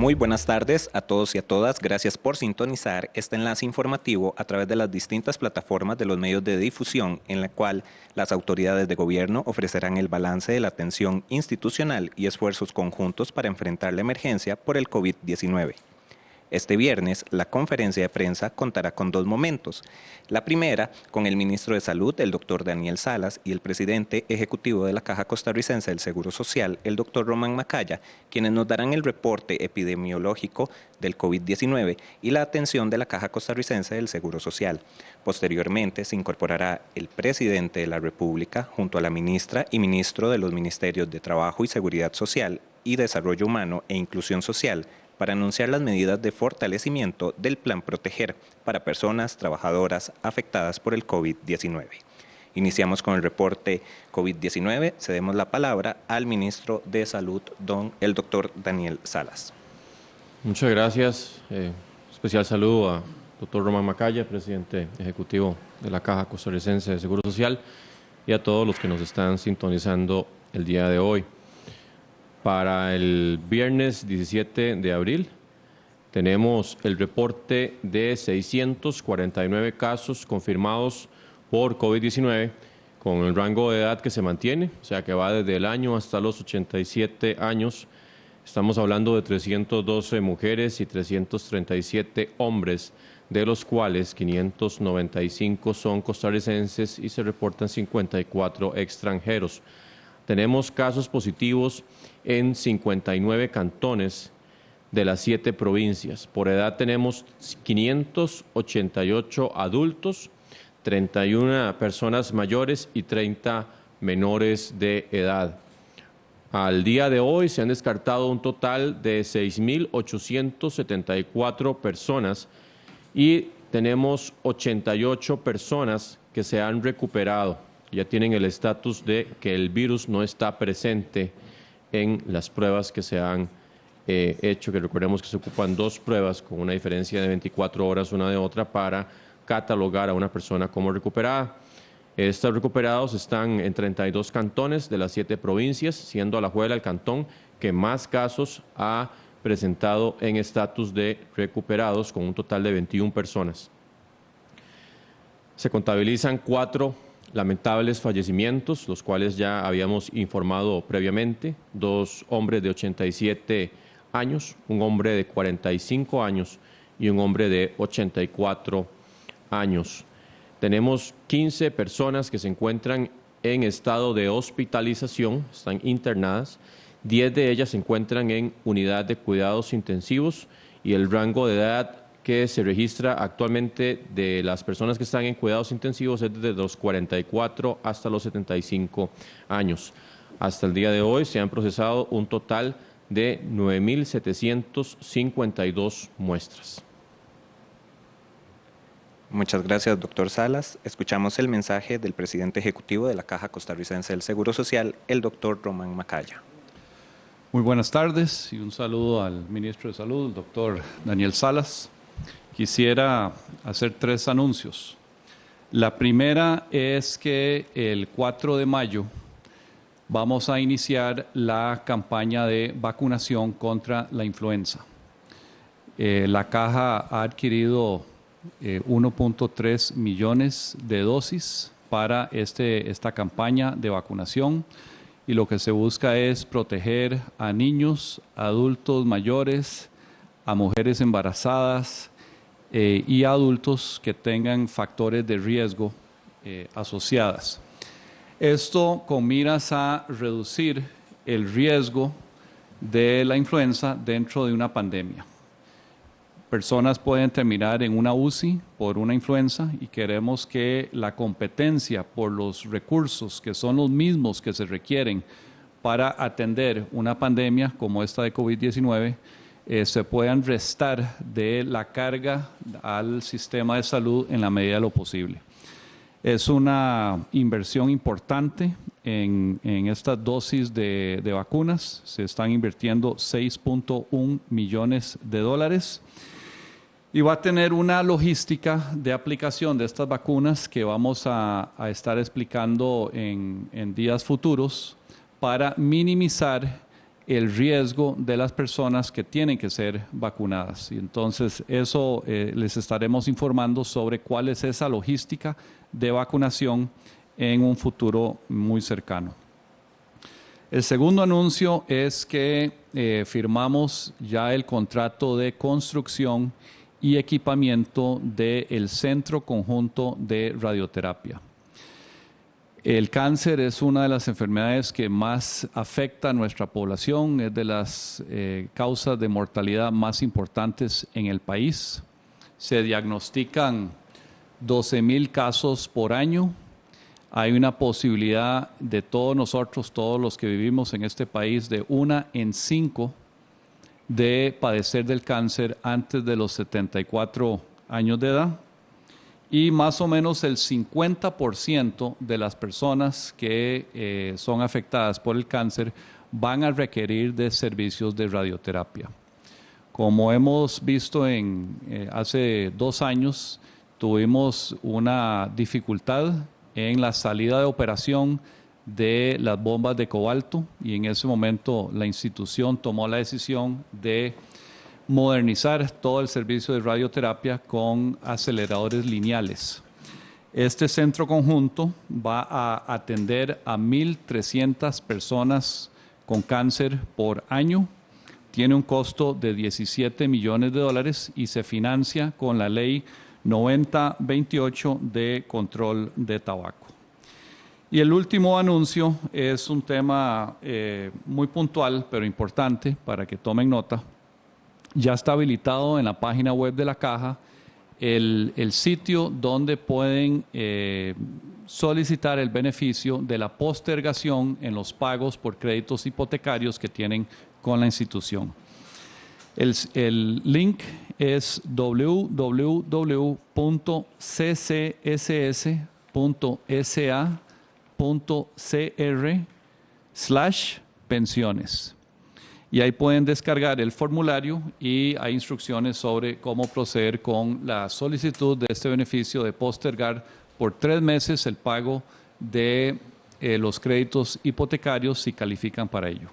Muy buenas tardes a todos y a todas. Gracias por sintonizar este enlace informativo a través de las distintas plataformas de los medios de difusión en la cual las autoridades de gobierno ofrecerán el balance de la atención institucional y esfuerzos conjuntos para enfrentar la emergencia por el COVID-19. Este viernes, la conferencia de prensa contará con dos momentos. La primera, con el ministro de Salud, el doctor Daniel Salas, y el presidente ejecutivo de la Caja Costarricense del Seguro Social, el doctor Román Macaya, quienes nos darán el reporte epidemiológico del COVID-19 y la atención de la Caja Costarricense del Seguro Social. Posteriormente, se incorporará el presidente de la República junto a la ministra y ministro de los Ministerios de Trabajo y Seguridad Social y Desarrollo Humano e Inclusión Social, para anunciar las medidas de fortalecimiento del Plan Proteger para personas trabajadoras afectadas por el COVID-19. Iniciamos con el reporte COVID-19. Cedemos la palabra al ministro de Salud, el doctor Daniel Salas. Muchas gracias. Especial saludo al doctor Román Macaya, presidente ejecutivo de la Caja Costarricense de Seguro Social, y a todos los que nos están sintonizando el día de hoy. Para el viernes 17 de abril tenemos el reporte de 649 casos confirmados por COVID-19 con el rango de edad que se mantiene, o sea que va desde el año hasta los 87 años. Estamos hablando de 312 mujeres y 337 hombres, de los cuales 595 son costarricenses y se reportan 54 extranjeros. Tenemos casos positivos en 59 cantones de las 7 provincias. Por edad tenemos 588 adultos, 31 personas mayores y 30 menores de edad. Al día de hoy se han descartado un total de 6.874 personas y tenemos 88 personas que se han recuperado. Ya tienen el estatus de que el virus no está presente en las pruebas que se han hecho, que recordemos que se ocupan 2 pruebas con una diferencia de 24 horas una de otra para catalogar a una persona como recuperada. Estos recuperados están en 32 cantones de las 7 provincias, siendo Alajuela el cantón que más casos ha presentado en estatus de recuperados, con un total de 21 personas. Se contabilizan 4 lamentables fallecimientos, los cuales ya habíamos informado previamente: 2 hombres de 87 años, un hombre de 45 años y un hombre de 84 años. Tenemos 15 personas que se encuentran en estado de hospitalización, están internadas, 10 de ellas se encuentran en unidad de cuidados intensivos y el rango de edad que se registra actualmente de las personas que están en cuidados intensivos es desde los 44 hasta los 75 años. Hasta el día de hoy se han procesado un total de 9.752 muestras. Muchas gracias, doctor Salas. Escuchamos el mensaje del presidente ejecutivo de la Caja Costarricense del Seguro Social, el doctor Román Macaya. Muy buenas tardes y un saludo al ministro de Salud, el doctor Daniel Salas. Quisiera hacer 3 anuncios. La primera es que el 4 de mayo vamos a iniciar la campaña de vacunación contra la influenza. La Caja ha adquirido 1.3 millones de dosis para esta campaña de vacunación, y lo que se busca es proteger a niños, adultos mayores, a mujeres embarazadas, y adultos que tengan factores de riesgo asociadas. Esto con miras a reducir el riesgo de la influenza dentro de una pandemia. Personas pueden terminar en una UCI por una influenza y queremos que la competencia por los recursos, que son los mismos que se requieren para atender una pandemia como esta de COVID-19, se puedan restar de la carga al sistema de salud en la medida de lo posible. Es una inversión importante en estas dosis de vacunas. Se están invirtiendo $6.1 millones y va a tener una logística de aplicación de estas vacunas que vamos a estar explicando en días futuros para minimizar el riesgo de las personas que tienen que ser vacunadas. Y entonces eso les estaremos informando sobre cuál es esa logística de vacunación en un futuro muy cercano. El segundo anuncio es que firmamos ya el contrato de construcción y equipamiento del Centro Conjunto de Radioterapia. El cáncer es una de las enfermedades que más afecta a nuestra población, es de las causas de mortalidad más importantes en el país. Se diagnostican 12,000 casos por año. Hay una posibilidad de todos nosotros, todos los que vivimos en este país, de 1 en 5 de padecer del cáncer antes de los 74 años de edad. Y más o menos el 50% de las personas que son afectadas por el cáncer van a requerir de servicios de radioterapia. Como hemos visto hace 2 años, tuvimos una dificultad en la salida de operación de las bombas de cobalto y en ese momento la institución tomó la decisión de modernizar todo el servicio de radioterapia con aceleradores lineales. Este centro conjunto va a atender a 1,300 personas con cáncer por año. Tiene un costo de $17 millones y se financia con la ley 9028 de control de tabaco. Y el último anuncio es un tema muy puntual, pero importante para que tomen nota. Ya está habilitado en la página web de la Caja el sitio donde pueden solicitar el beneficio de la postergación en los pagos por créditos hipotecarios que tienen con la institución. El link es www.ccsa.cr/pensiones. Y ahí pueden descargar el formulario y hay instrucciones sobre cómo proceder con la solicitud de este beneficio de postergar por 3 meses el pago de los créditos hipotecarios si califican para ello.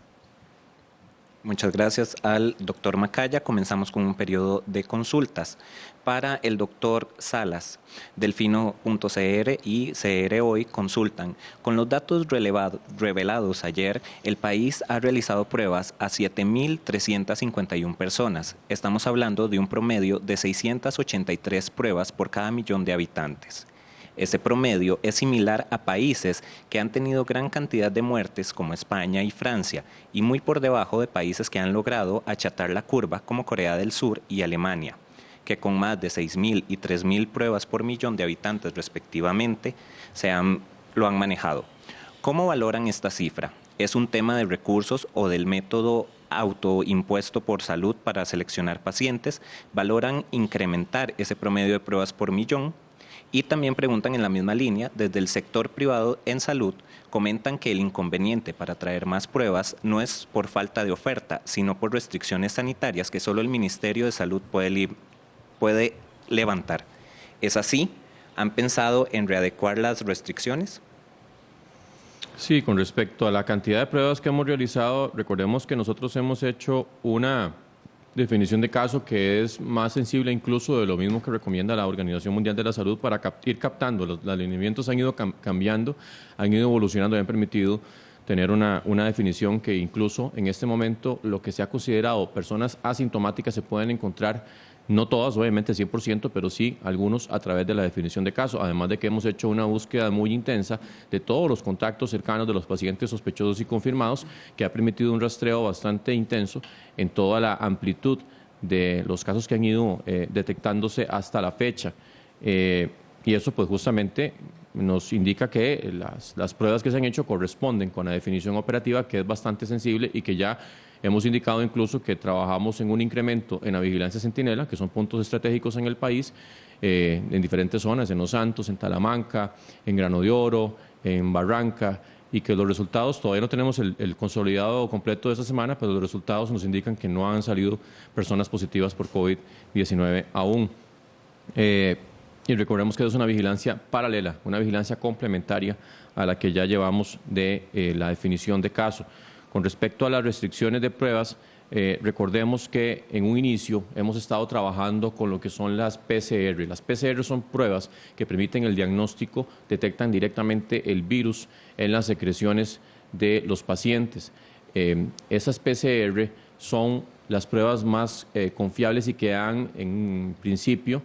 Muchas gracias al doctor Macaya. Comenzamos con un periodo de consultas. Para el doctor Salas, Delfino.cr y CR Hoy consultan. Con los datos revelados ayer, el país ha realizado pruebas a 7,351 personas. Estamos hablando de un promedio de 683 pruebas por cada millón de habitantes. Ese promedio es similar a países que han tenido gran cantidad de muertes como España y Francia y muy por debajo de países que han logrado achatar la curva como Corea del Sur y Alemania, que con más de 6,000 y 3,000 pruebas por millón de habitantes respectivamente lo han manejado. ¿Cómo valoran esta cifra? ¿Es un tema de recursos o del método autoimpuesto por salud para seleccionar pacientes? ¿Valoran incrementar ese promedio de pruebas por millón? Y también preguntan en la misma línea, desde el sector privado en salud, comentan que el inconveniente para traer más pruebas no es por falta de oferta, sino por restricciones sanitarias que solo el Ministerio de Salud puede levantar. ¿Es así? ¿Han pensado en readecuar las restricciones? Sí, con respecto a la cantidad de pruebas que hemos realizado, recordemos que nosotros hemos hecho una definición de caso que es más sensible incluso de lo mismo que recomienda la Organización Mundial de la Salud para ir captando. Los alineamientos han ido cambiando, han ido evolucionando y han permitido tener una definición que incluso en este momento lo que se ha considerado personas asintomáticas se pueden encontrar, no todas, obviamente 100%, pero sí algunos a través de la definición de caso, además de que hemos hecho una búsqueda muy intensa de todos los contactos cercanos de los pacientes sospechosos y confirmados, que ha permitido un rastreo bastante intenso en toda la amplitud de los casos que han ido detectándose hasta la fecha. Y eso pues justamente nos indica que las pruebas que se han hecho corresponden con la definición operativa, que es bastante sensible y que ya hemos indicado incluso que trabajamos en un incremento en la vigilancia centinela, que son puntos estratégicos en el país, en diferentes zonas, en Los Santos, en Talamanca, en Grano de Oro, en Barranca, y que los resultados, todavía no tenemos el consolidado completo de esta semana, pero los resultados nos indican que no han salido personas positivas por COVID-19 aún. Y recordemos que es una vigilancia paralela, una vigilancia complementaria a la que ya llevamos de la definición de caso. Con respecto a las restricciones de pruebas, recordemos que en un inicio hemos estado trabajando con lo que son las PCR. Las PCR son pruebas que permiten el diagnóstico, detectan directamente el virus en las secreciones de los pacientes. Esas PCR son las pruebas más confiables y que han, en principio,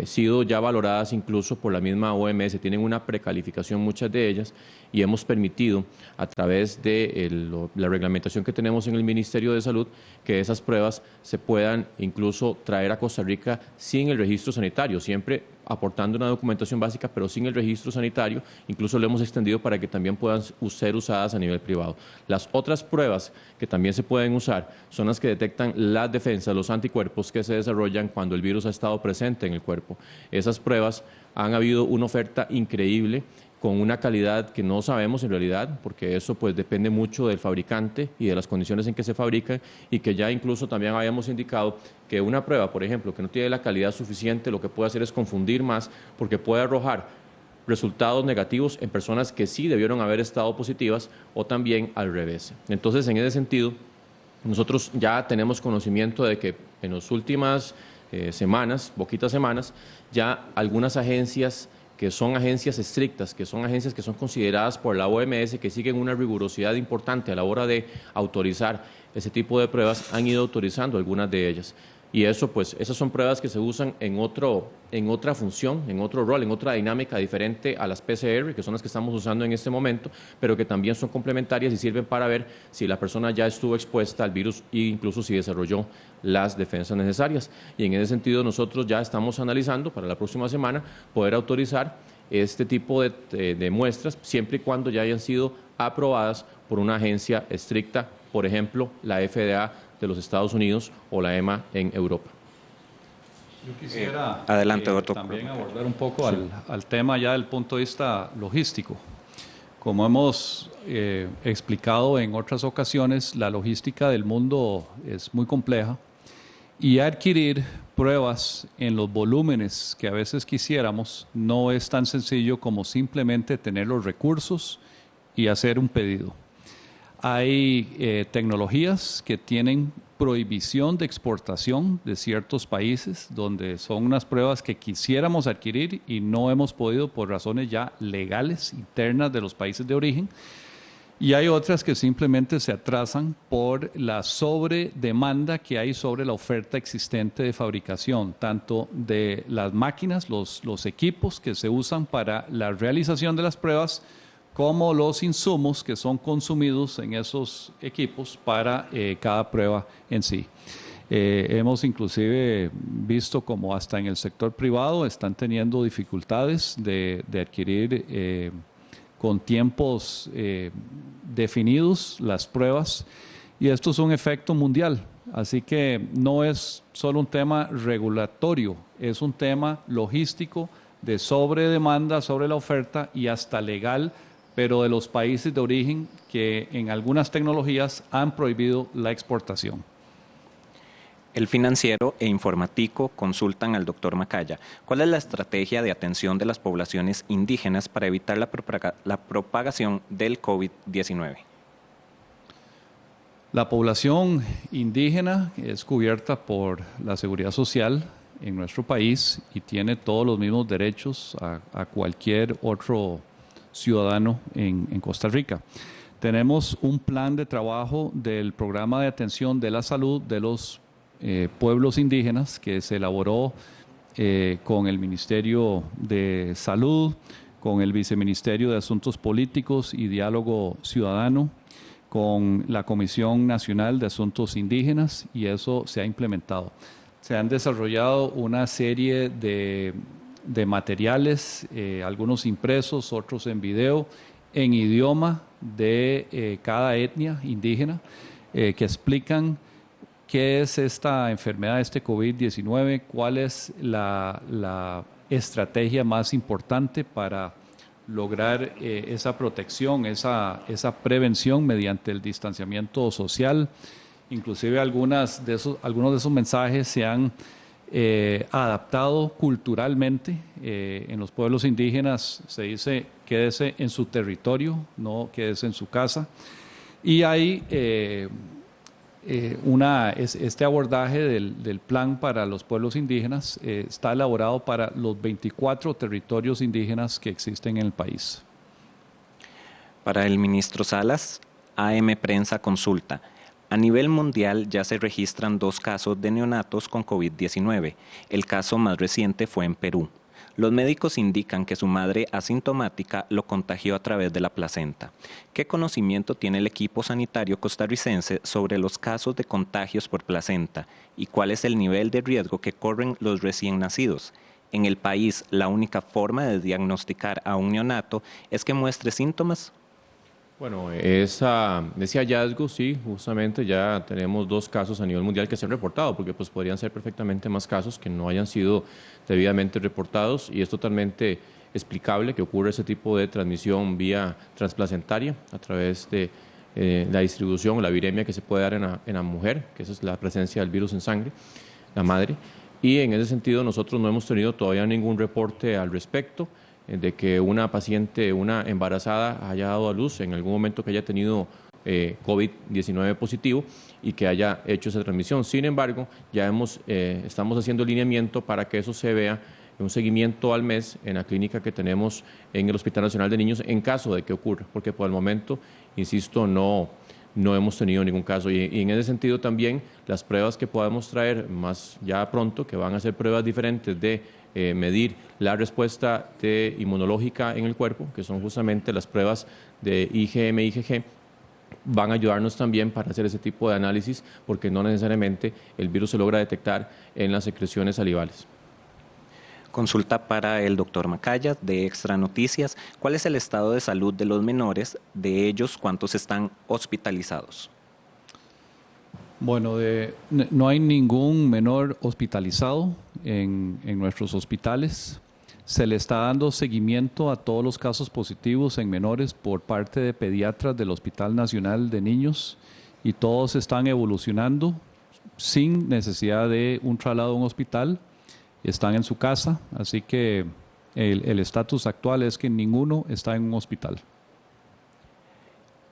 sido ya valoradas incluso por la misma OMS. Tienen una precalificación muchas de ellas y hemos permitido, a través de la reglamentación que tenemos en el Ministerio de Salud, que esas pruebas se puedan incluso traer a Costa Rica sin el registro sanitario, siempre aportando una documentación básica, pero sin el registro sanitario. Incluso lo hemos extendido para que también puedan ser usadas a nivel privado. Las otras pruebas que también se pueden usar son las que detectan las defensas, los anticuerpos que se desarrollan cuando el virus ha estado presente en el cuerpo. Esas pruebas han habido una oferta increíble, con una calidad que no sabemos en realidad, porque eso pues depende mucho del fabricante y de las condiciones en que se fabrican, y que ya incluso también habíamos indicado que una prueba, por ejemplo, que no tiene la calidad suficiente, lo que puede hacer es confundir más, porque puede arrojar resultados negativos en personas que sí debieron haber estado positivas, o también al revés. Entonces, en ese sentido, nosotros ya tenemos conocimiento de que en las últimas semanas, poquitas semanas, ya algunas agencias que son agencias estrictas, que son agencias que son consideradas por la OMS, que siguen una rigurosidad importante a la hora de autorizar ese tipo de pruebas, han ido autorizando algunas de ellas. Y eso, pues, esas son pruebas que se usan en otra función, en otro rol, en otra dinámica diferente a las PCR, que son las que estamos usando en este momento, pero que también son complementarias y sirven para ver si la persona ya estuvo expuesta al virus e incluso si desarrolló las defensas necesarias. Y en ese sentido nosotros ya estamos analizando para la próxima semana poder autorizar este tipo de muestras, siempre y cuando ya hayan sido aprobadas por una agencia estricta, por ejemplo, la FDA de los Estados Unidos o la EMA en Europa. Yo quisiera adelante, doctor. También abordar un poco al tema ya del punto de vista logístico. Como hemos explicado en otras ocasiones, la logística del mundo es muy compleja, y adquirir pruebas en los volúmenes que a veces quisiéramos no es tan sencillo como simplemente tener los recursos y hacer un pedido. Hay tecnologías que tienen prohibición de exportación de ciertos países, donde son unas pruebas que quisiéramos adquirir y no hemos podido por razones ya legales internas de los países de origen. Y hay otras que simplemente se atrasan por la sobredemanda que hay sobre la oferta existente de fabricación, tanto de las máquinas, los equipos que se usan para la realización de las pruebas, como los insumos que son consumidos en esos equipos para cada prueba en sí. Hemos inclusive visto como hasta en el sector privado están teniendo dificultades de adquirir con tiempos definidos las pruebas, y esto es un efecto mundial. Así que no es solo un tema regulatorio, es un tema logístico de sobredemanda sobre la oferta y hasta legal, pero de los países de origen que en algunas tecnologías han prohibido la exportación. El Financiero e Informatico consultan al doctor Macaya. ¿Cuál es la estrategia de atención de las poblaciones indígenas para evitar la propagación del COVID-19? La población indígena es cubierta por la seguridad social en nuestro país y tiene todos los mismos derechos a cualquier otro ciudadano en Costa Rica. Tenemos un plan de trabajo del Programa de Atención de la Salud de los pueblos indígenas que se elaboró con el Ministerio de Salud, con el Viceministerio de Asuntos Políticos y Diálogo Ciudadano, con la Comisión Nacional de Asuntos Indígenas, y eso se ha implementado. Se han desarrollado una serie de materiales, algunos impresos, otros en video, en idioma de cada etnia indígena, que explican qué es esta enfermedad, este COVID-19, cuál es la estrategia más importante para lograr esa protección, esa prevención mediante el distanciamiento social. Inclusive algunos de esos mensajes se han adaptado culturalmente. En los pueblos indígenas se dice quédese en su territorio, no quédese en su casa. Y hay este abordaje del plan para los pueblos indígenas está elaborado para los 24 territorios indígenas que existen en el país. Para el ministro Salas, AM Prensa consulta. A nivel mundial ya se registran 2 casos de neonatos con COVID-19. El caso más reciente fue en Perú. Los médicos indican que su madre asintomática lo contagió a través de la placenta. ¿Qué conocimiento tiene el equipo sanitario costarricense sobre los casos de contagios por placenta y cuál es el nivel de riesgo que corren los recién nacidos? En el país, la única forma de diagnosticar a un neonato es que muestre síntomas. Bueno, ese hallazgo, sí, justamente ya tenemos 2 casos a nivel mundial que se han reportado, porque pues podrían ser perfectamente más casos que no hayan sido debidamente reportados, y es totalmente explicable que ocurra ese tipo de transmisión vía transplacentaria a través de la distribución o la viremia que se puede dar en la mujer, que esa es la presencia del virus en sangre, la madre, y en ese sentido nosotros no hemos tenido todavía ningún reporte al respecto de que una paciente, una embarazada, haya dado a luz en algún momento que haya tenido COVID-19 positivo y que haya hecho esa transmisión. Sin embargo, ya estamos haciendo lineamiento para que eso se vea en un seguimiento al mes en la clínica que tenemos en el Hospital Nacional de Niños en caso de que ocurra, porque por el momento, insisto, no hemos tenido ningún caso. Y en ese sentido también las pruebas que podamos traer más ya pronto, que van a ser pruebas diferentes de medir la respuesta inmunológica en el cuerpo, que son justamente las pruebas de IgM, IgG, van a ayudarnos también para hacer ese tipo de análisis, porque no necesariamente el virus se logra detectar en las secreciones salivales. Consulta para el doctor Macaya de Extra Noticias. ¿Cuál es el estado de salud de los menores? De ellos, ¿cuántos están hospitalizados? Bueno, no hay ningún menor hospitalizado en nuestros hospitales. Se le está dando seguimiento a todos los casos positivos en menores por parte de pediatras del Hospital Nacional de Niños y todos están evolucionando sin necesidad de un traslado a un hospital. Están en su casa, así que el estatus actual es que ninguno está en un hospital.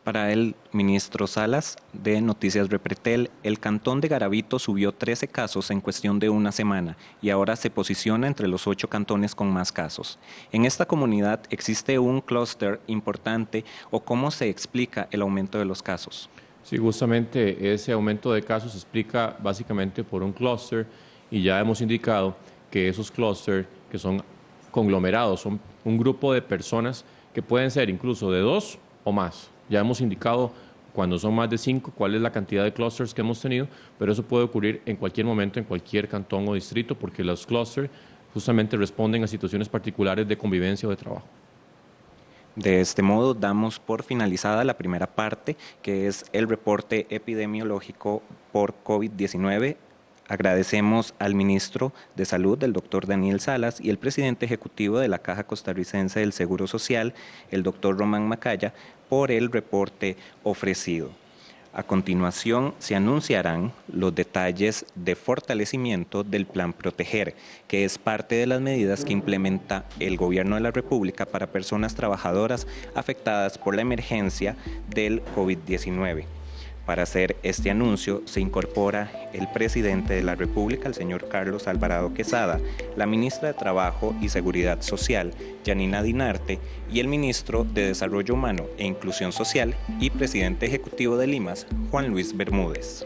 Para el ministro Salas de Noticias Repretel, el cantón de Garavito subió 13 casos en cuestión de una semana y ahora se posiciona entre los 8 cantones con más casos. ¿En esta comunidad existe un clúster importante o cómo se explica el aumento de los casos? Sí, justamente ese aumento de casos se explica básicamente por un clúster y ya hemos indicado que esos clústeres que son conglomerados, son un grupo de personas que pueden ser incluso de 2 o más. Ya hemos indicado cuando son más de 5 cuál es la cantidad de clústeres que hemos tenido, pero eso puede ocurrir en cualquier momento, en cualquier cantón o distrito, porque los clústeres justamente responden a situaciones particulares de convivencia o de trabajo. De este modo, damos por finalizada la primera parte, que es el reporte epidemiológico por COVID-19. Agradecemos al ministro de Salud, el doctor Daniel Salas, y el presidente ejecutivo de la Caja Costarricense del Seguro Social, el doctor Román Macaya, por el reporte ofrecido. A continuación, se anunciarán los detalles de fortalecimiento del Plan Proteger, que es parte de las medidas que implementa el Gobierno de la República para personas trabajadoras afectadas por la emergencia del COVID-19. Para hacer este anuncio se incorpora el presidente de la República, el señor Carlos Alvarado Quesada, la ministra de Trabajo y Seguridad Social, Yanina Dinarte, y el ministro de Desarrollo Humano e Inclusión Social y presidente ejecutivo de Limas, Juan Luis Bermúdez.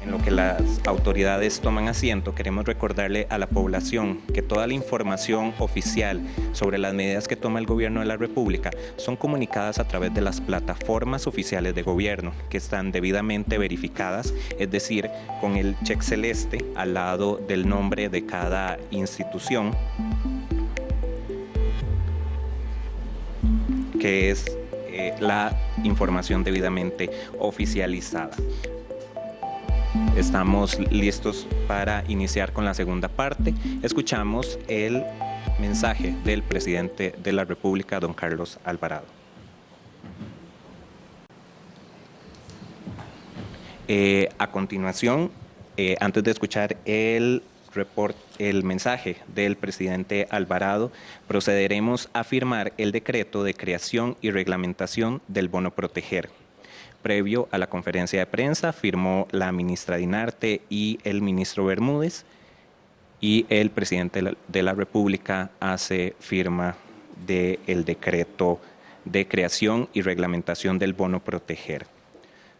En lo que las autoridades toman asiento, queremos recordarle a la población que toda la información oficial sobre las medidas que toma el Gobierno de la República son comunicadas a través de las plataformas oficiales de gobierno, que están debidamente verificadas, es decir, con el check celeste al lado del nombre de cada institución, que es la información debidamente oficializada. Estamos listos para iniciar con la segunda parte. Escuchamos el mensaje del presidente de la República, don Carlos Alvarado. A continuación, antes de escuchar el mensaje del presidente Alvarado, procederemos a firmar el decreto de creación y reglamentación del Bono Proteger. Previo a la conferencia de prensa, firmó la ministra Dinarte y el ministro Bermúdez, y el presidente de la República hace firma del decreto de creación y reglamentación del bono proteger.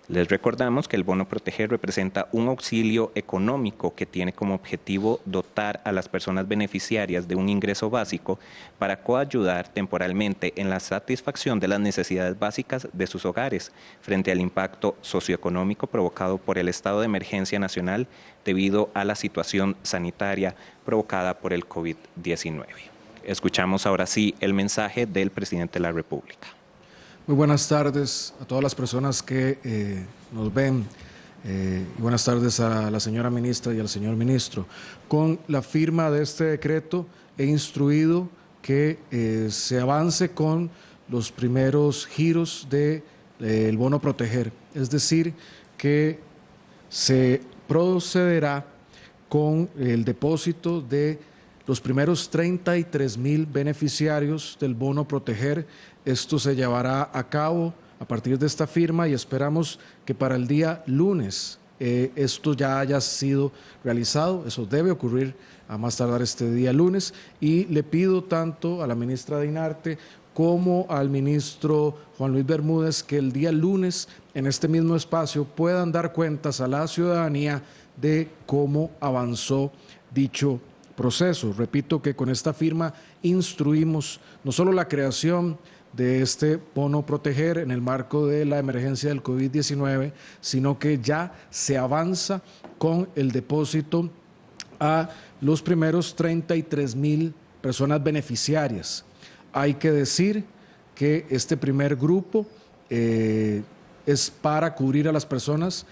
Les recordamos que el bono proteger representa un auxilio económico que tiene como objetivo dotar a las personas beneficiarias de un ingreso básico para coayudar temporalmente en la satisfacción de las necesidades básicas de sus hogares frente al impacto socioeconómico provocado por el estado de emergencia nacional debido a la situación sanitaria provocada por el COVID-19. Escuchamos ahora sí el mensaje del presidente de la República. Muy buenas tardes a todas las personas que nos ven y buenas tardes a la señora ministra y al señor ministro. Con la firma de este decreto he instruido que se avance con los primeros giros del bono proteger, es decir, que se procederá con el depósito de los primeros 33,000 beneficiarios del bono proteger. Esto se llevará a cabo a partir de esta firma y esperamos que para el día lunes esto ya haya sido realizado. Eso debe ocurrir a más tardar este día lunes, y le pido tanto a la ministra Dinarte como al ministro Juan Luis Bermúdez que el día lunes en este mismo espacio puedan dar cuentas a la ciudadanía de cómo avanzó dicho proceso. Repito que con esta firma instruimos no solo la creación de este bono proteger en el marco de la emergencia del COVID-19, sino que ya se avanza con el depósito a los primeros 33,000 personas beneficiarias. Hay que decir que este primer grupo es para cubrir a las personas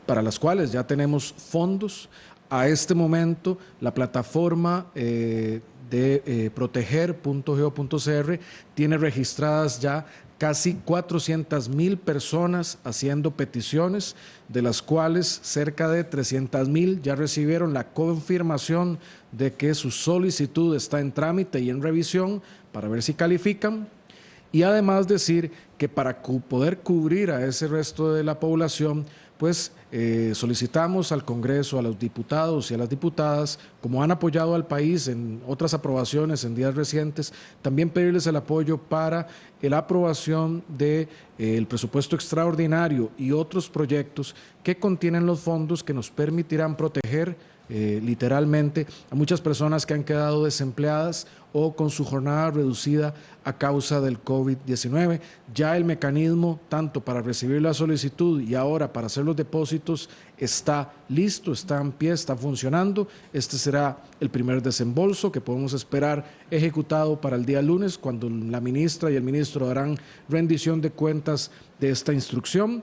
para las cuales ya tenemos fondos. A este momento, la plataforma de proteger.go.cr tiene registradas ya casi 400,000 personas haciendo peticiones, de las cuales cerca de 300,000 ya recibieron la confirmación de que su solicitud está en trámite y en revisión para ver si califican. Y además decir que para poder cubrir a ese resto de la población, pues solicitamos al Congreso, a los diputados y a las diputadas, como han apoyado al país en otras aprobaciones en días recientes, también pedirles el apoyo para la aprobación del presupuesto extraordinario y otros proyectos que contienen los fondos que nos permitirán proteger literalmente a muchas personas que han quedado desempleadas o con su jornada reducida a causa del COVID-19. Ya el mecanismo, tanto para recibir la solicitud y ahora para hacer los depósitos, está listo, está en pie, está funcionando. Este será el primer desembolso que podemos esperar ejecutado para el día lunes, cuando la ministra y el ministro darán rendición de cuentas de esta instrucción.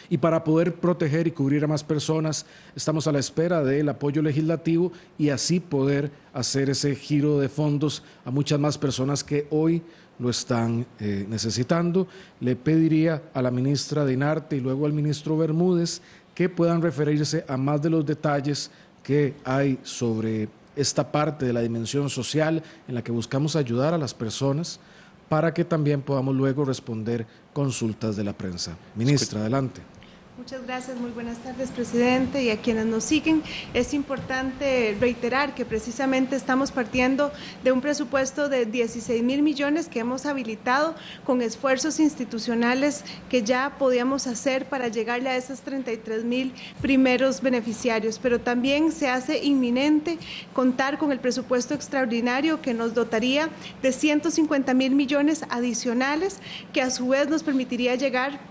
Y para poder proteger y cubrir a más personas, estamos a la espera del apoyo legislativo y así poder hacer ese giro de fondos a muchas más personas que hoy lo están necesitando. Le pediría a la ministra Dinarte y luego al ministro Bermúdez que puedan referirse a más de los detalles que hay sobre esta parte de la dimensión social en la que buscamos ayudar a las personas, para que también podamos luego responder consultas de la prensa. Ministra, adelante. Muchas gracias, muy buenas tardes, presidente, y a quienes nos siguen. Es importante reiterar que precisamente estamos partiendo de un presupuesto de 16,000 millones que hemos habilitado con esfuerzos institucionales que ya podíamos hacer para llegarle a esos 33,000 primeros beneficiarios, pero también se hace inminente contar con el presupuesto extraordinario que nos dotaría de 150,000 millones adicionales, que a su vez nos permitiría llegar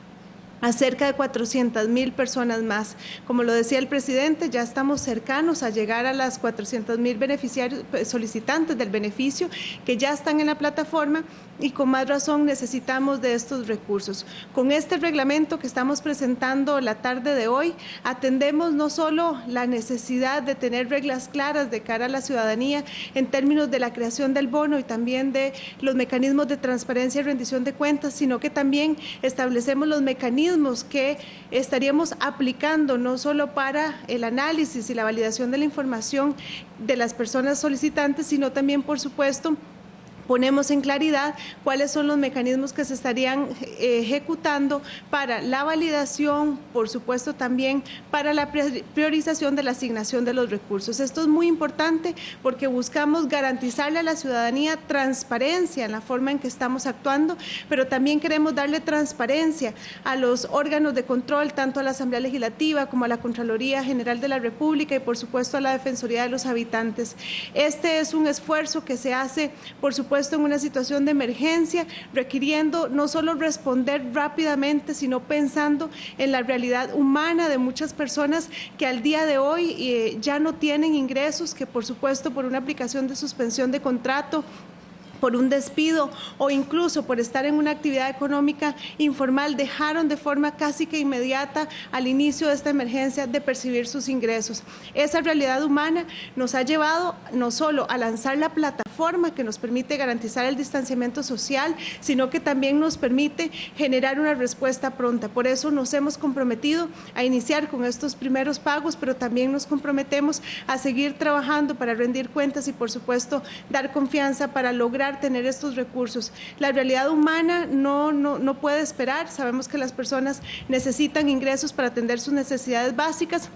a cerca de 400,000 personas más. Como lo decía el presidente, ya estamos cercanos a llegar a las 400,000 beneficiarios, solicitantes del beneficio, que ya están en la plataforma, y con más razón necesitamos de estos recursos. Con este reglamento que estamos presentando la tarde de hoy, atendemos no solo la necesidad de tener reglas claras de cara a la ciudadanía en términos de la creación del bono y también de los mecanismos de transparencia y rendición de cuentas, sino que también establecemos los mecanismos que estaríamos aplicando no solo para el análisis y la validación de la información de las personas solicitantes, sino también, por supuesto, ponemos en claridad cuáles son los mecanismos que se estarían ejecutando para la validación, por supuesto también para la priorización de la asignación de los recursos. Esto es muy importante porque buscamos garantizarle a la ciudadanía transparencia en la forma en que estamos actuando, pero también queremos darle transparencia a los órganos de control, tanto a la Asamblea Legislativa como a la Contraloría General de la República y por supuesto a la Defensoría de los Habitantes. Este es un esfuerzo que se hace, por supuesto, en una situación de emergencia, requiriendo no solo responder rápidamente, sino pensando en la realidad humana de muchas personas que al día de hoy ya no tienen ingresos, que por supuesto por una aplicación de suspensión de contrato, por un despido o incluso por estar en una actividad económica informal, dejaron de forma casi que inmediata al inicio de esta emergencia de percibir sus ingresos. Esa realidad humana nos ha llevado no solo a lanzar la plataforma que nos permite garantizar el distanciamiento social, sino que también nos permite generar una respuesta pronta. Por eso nos hemos comprometido a iniciar con estos primeros pagos, pero también nos comprometemos a seguir trabajando para rendir cuentas y, por supuesto, dar confianza para lograr tener estos recursos. La realidad humana no puede esperar. Sabemos que las personas necesitan ingresos para atender sus necesidades básicas.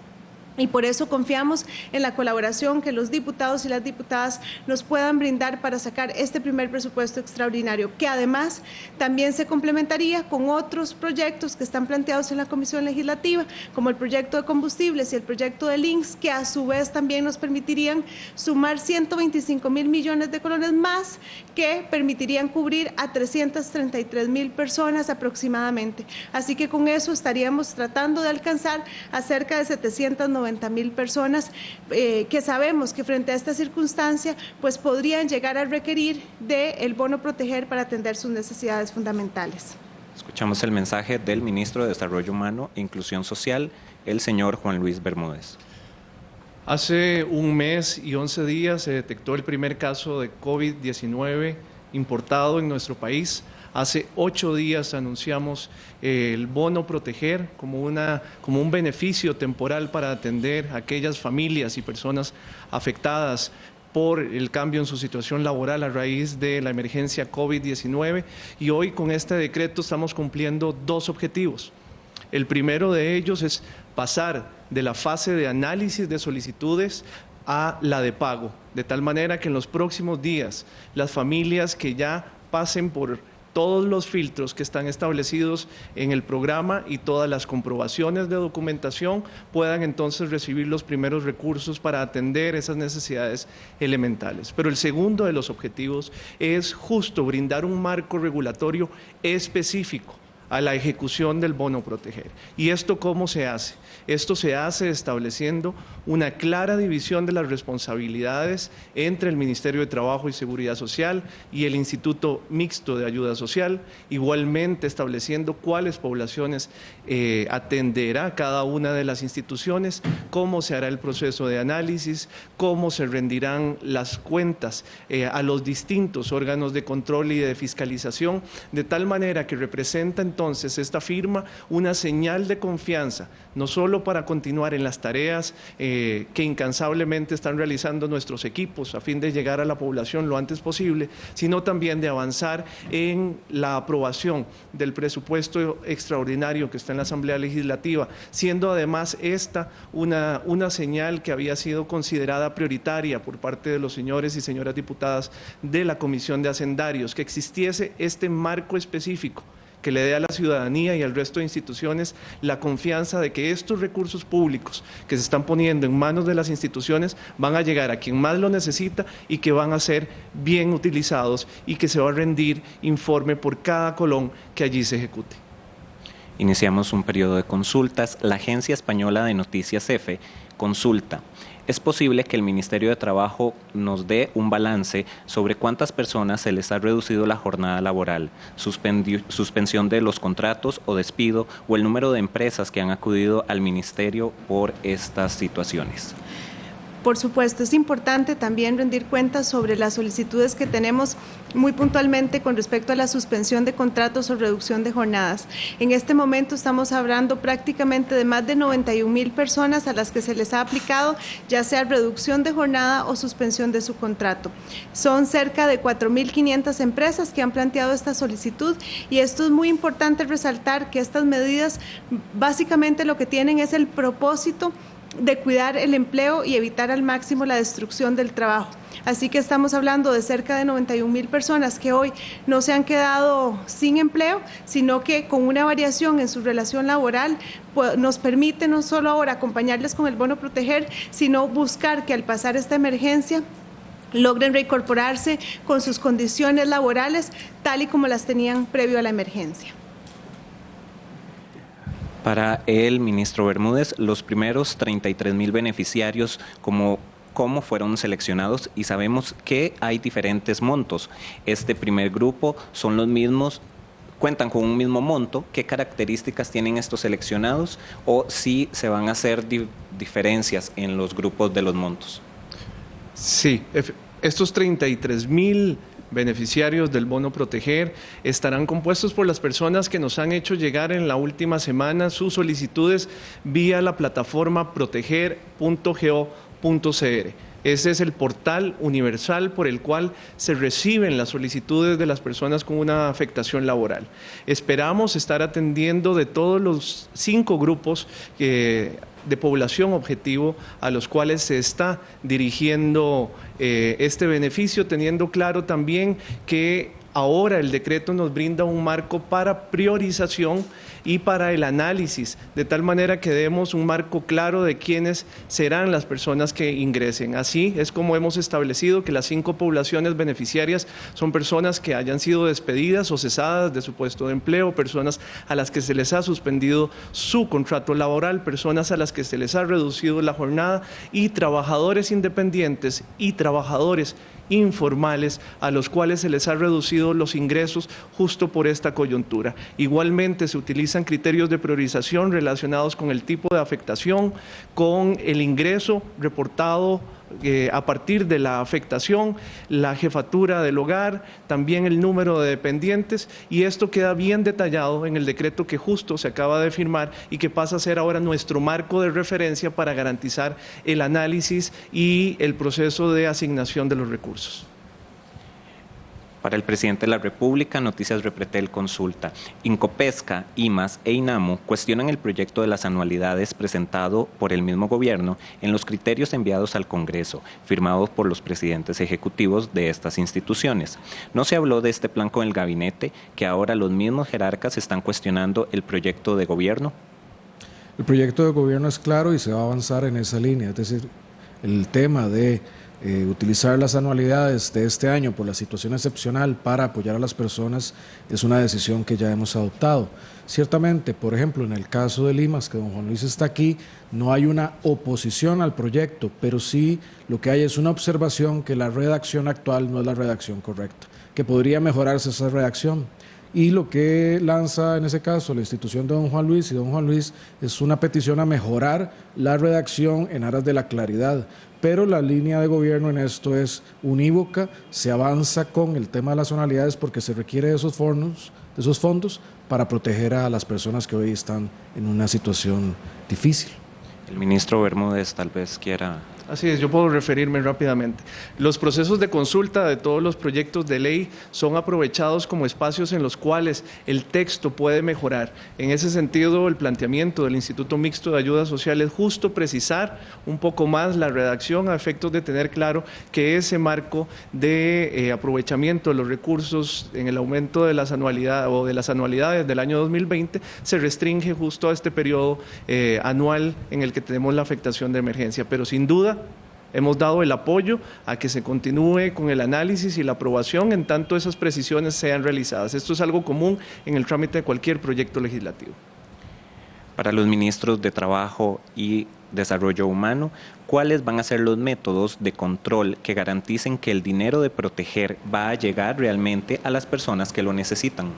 Y por eso confiamos en la colaboración que los diputados y las diputadas nos puedan brindar para sacar este primer presupuesto extraordinario, que además también se complementaría con otros proyectos que están planteados en la Comisión Legislativa, como el proyecto de combustibles y el proyecto de links, que a su vez también nos permitirían sumar 125.000 millones de colones más, que permitirían cubrir a 333.000 personas aproximadamente. Así que con eso estaríamos tratando de alcanzar a cerca de 790.000 personas que sabemos que frente a esta circunstancia pues podrían llegar a requerir del bono proteger para atender sus necesidades fundamentales. Escuchamos el mensaje del ministro de Desarrollo Humano e Inclusión Social, el señor Juan Luis Bermúdez. Hace un mes y 11 días se detectó el primer caso de COVID-19 importado en nuestro país. Hace 8 días anunciamos el bono proteger como un beneficio temporal para atender a aquellas familias y personas afectadas por el cambio en su situación laboral a raíz de la emergencia COVID-19. Y hoy con este decreto estamos cumpliendo 2 objetivos. El primero de ellos es pasar de la fase de análisis de solicitudes a la de pago, de tal manera que en los próximos días las familias que ya pasen por todos los filtros que están establecidos en el programa y todas las comprobaciones de documentación puedan entonces recibir los primeros recursos para atender esas necesidades elementales. Pero el segundo de los objetivos es justo brindar un marco regulatorio específico a la ejecución del bono proteger. ¿Y esto cómo se hace? Esto se hace estableciendo una clara división de las responsabilidades entre el Ministerio de Trabajo y Seguridad Social y el Instituto Mixto de Ayuda Social, igualmente estableciendo cuáles poblaciones atenderá cada una de las instituciones, cómo se hará el proceso de análisis, cómo se rendirán las cuentas a los distintos órganos de control y de fiscalización, de tal manera que representa entonces esta firma una señal de confianza, no solo para continuar en las tareas que incansablemente están realizando nuestros equipos a fin de llegar a la población lo antes posible, sino también de avanzar en la aprobación del presupuesto extraordinario que está en la Asamblea Legislativa, siendo además esta una señal que había sido considerada prioritaria por parte de los señores y señoras diputadas de la Comisión de Hacendarios, que existiese este marco específico que le dé a la ciudadanía y al resto de instituciones la confianza de que estos recursos públicos que se están poniendo en manos de las instituciones van a llegar a quien más lo necesita y que van a ser bien utilizados y que se va a rendir informe por cada colón que allí se ejecute. Iniciamos un periodo de consultas. La Agencia Española de Noticias EFE consulta: ¿es posible que el Ministerio de Trabajo nos dé un balance sobre cuántas personas se les ha reducido la jornada laboral, suspensión de los contratos o despido, o el número de empresas que han acudido al Ministerio por estas situaciones? Por supuesto, es importante también rendir cuentas sobre las solicitudes que tenemos muy puntualmente con respecto a la suspensión de contratos o reducción de jornadas. En este momento estamos hablando prácticamente de más de 91,000 personas a las que se les ha aplicado ya sea reducción de jornada o suspensión de su contrato. Son cerca de 4,500 empresas que han planteado esta solicitud y esto es muy importante resaltar que estas medidas básicamente lo que tienen es el propósito de cuidar el empleo y evitar al máximo la destrucción del trabajo. Así que estamos hablando de cerca de 91,000 personas que hoy no se han quedado sin empleo, sino que con una variación en su relación laboral nos permite no solo ahora acompañarles con el bono proteger, sino buscar que al pasar esta emergencia logren reincorporarse con sus condiciones laborales tal y como las tenían previo a la emergencia. Para el ministro Bermúdez, los primeros 33,000 beneficiarios, ¿cómo fueron seleccionados? Y sabemos que hay diferentes montos. Este primer grupo son los mismos, cuentan con un mismo monto. ¿Qué características tienen estos seleccionados? ¿O si se van a hacer diferencias en los grupos de los montos? Sí, estos 33,000 beneficiarios del bono proteger estarán compuestos por las personas que nos han hecho llegar en la última semana sus solicitudes vía la plataforma proteger.go.cr. Ese es el portal universal por el cual se reciben las solicitudes de las personas con una afectación laboral. Esperamos estar atendiendo de todos los 5 grupos de población objetivo a los cuales se está dirigiendo este beneficio, teniendo claro también que ahora el decreto nos brinda un marco para priorización y para el análisis, de tal manera que demos un marco claro de quiénes serán las personas que ingresen. Así es como hemos establecido que las 5 poblaciones beneficiarias son personas que hayan sido despedidas o cesadas de su puesto de empleo, personas a las que se les ha suspendido su contrato laboral, personas a las que se les ha reducido la jornada y trabajadores independientes y trabajadores informales a los cuales se les ha reducido los ingresos justo por esta coyuntura. Igualmente se utilizan criterios de priorización relacionados con el tipo de afectación, con el ingreso reportado a partir de la afectación, la jefatura del hogar, también el número de dependientes, y esto queda bien detallado en el decreto que justo se acaba de firmar y que pasa a ser ahora nuestro marco de referencia para garantizar el análisis y el proceso de asignación de los recursos. Para el presidente de la República, Noticias Repretel consulta. Incopesca, IMAS e INAMU cuestionan el proyecto de las anualidades presentado por el mismo gobierno en los criterios enviados al Congreso, firmados por los presidentes ejecutivos de estas instituciones. No se habló de este plan con el gabinete, que ahora los mismos jerarcas están cuestionando el proyecto de gobierno. El proyecto de gobierno es claro y se va a avanzar en esa línea, es decir, el tema de utilizar las anualidades de este año por la situación excepcional para apoyar a las personas es una decisión que ya hemos adoptado. Ciertamente, por ejemplo, en el caso del IMAS, que don Juan Luis está aquí, no hay una oposición al proyecto, pero sí lo que hay es una observación que la redacción actual no es la redacción correcta, que podría mejorarse esa redacción. Y lo que lanza en ese caso la institución de don Juan Luis y don Juan Luis es una petición a mejorar la redacción en aras de la claridad. Pero la línea de gobierno en esto es unívoca, se avanza con el tema de las anualidades porque se requiere de esos fondos para proteger a las personas que hoy están en una situación difícil. El ministro Bermúdez tal vez quiera... Así es, yo puedo referirme rápidamente. Los procesos de consulta de todos los proyectos de ley son aprovechados como espacios en los cuales el texto puede mejorar. En ese sentido, el planteamiento del Instituto Mixto de Ayudas Sociales es justo precisar un poco más la redacción a efectos de tener claro que ese marco de aprovechamiento de los recursos en el aumento de las anualidades del año 2020 se restringe justo a este periodo anual en el que tenemos la afectación de emergencia, pero sin duda hemos dado el apoyo a que se continúe con el análisis y la aprobación en tanto esas precisiones sean realizadas. Esto es algo común en el trámite de cualquier proyecto legislativo. Para los ministros de Trabajo y Desarrollo Humano, ¿cuáles van a ser los métodos de control que garanticen que el dinero de proteger va a llegar realmente a las personas que lo necesitan?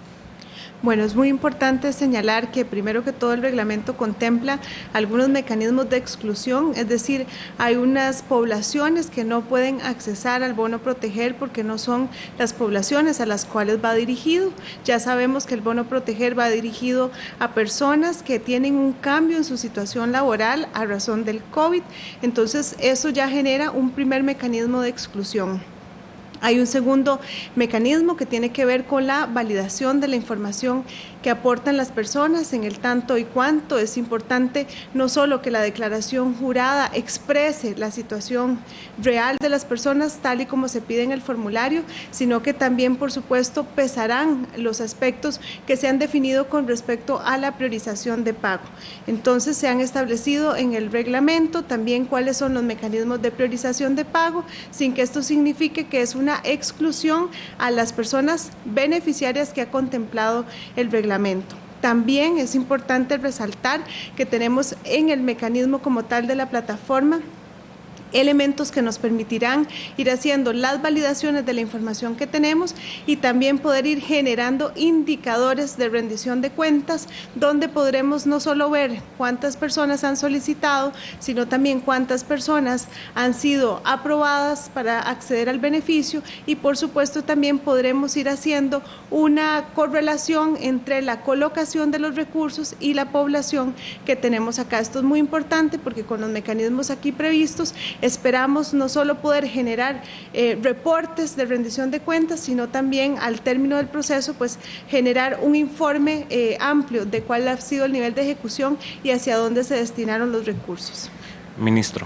Bueno, es muy importante señalar que primero que todo el reglamento contempla algunos mecanismos de exclusión, es decir, hay unas poblaciones que no pueden accesar al bono proteger porque no son las poblaciones a las cuales va dirigido. Ya sabemos que el bono proteger va dirigido a personas que tienen un cambio en su situación laboral a razón del COVID, entonces eso ya genera un primer mecanismo de exclusión. Hay un segundo mecanismo que tiene que ver con la validación de la información que aportan las personas en el tanto y cuanto. Es importante no solo que la declaración jurada exprese la situación real de las personas tal y como se pide en el formulario, sino que también, por supuesto, pesarán los aspectos que se han definido con respecto a la priorización de pago. Entonces, se han establecido en el reglamento también cuáles son los mecanismos de priorización de pago, sin que esto signifique que es una exclusión a las personas beneficiarias que ha contemplado el reglamento. También es importante resaltar que tenemos en el mecanismo como tal de la plataforma elementos que nos permitirán ir haciendo las validaciones de la información que tenemos y también poder ir generando indicadores de rendición de cuentas donde podremos no solo ver cuántas personas han solicitado, sino también cuántas personas han sido aprobadas para acceder al beneficio y por supuesto también podremos ir haciendo una correlación entre la colocación de los recursos y la población que tenemos acá. Esto es muy importante porque con los mecanismos aquí previstos esperamos no solo poder generar reportes de rendición de cuentas, sino también al término del proceso, pues generar un informe amplio de cuál ha sido el nivel de ejecución y hacia dónde se destinaron los recursos. Ministro.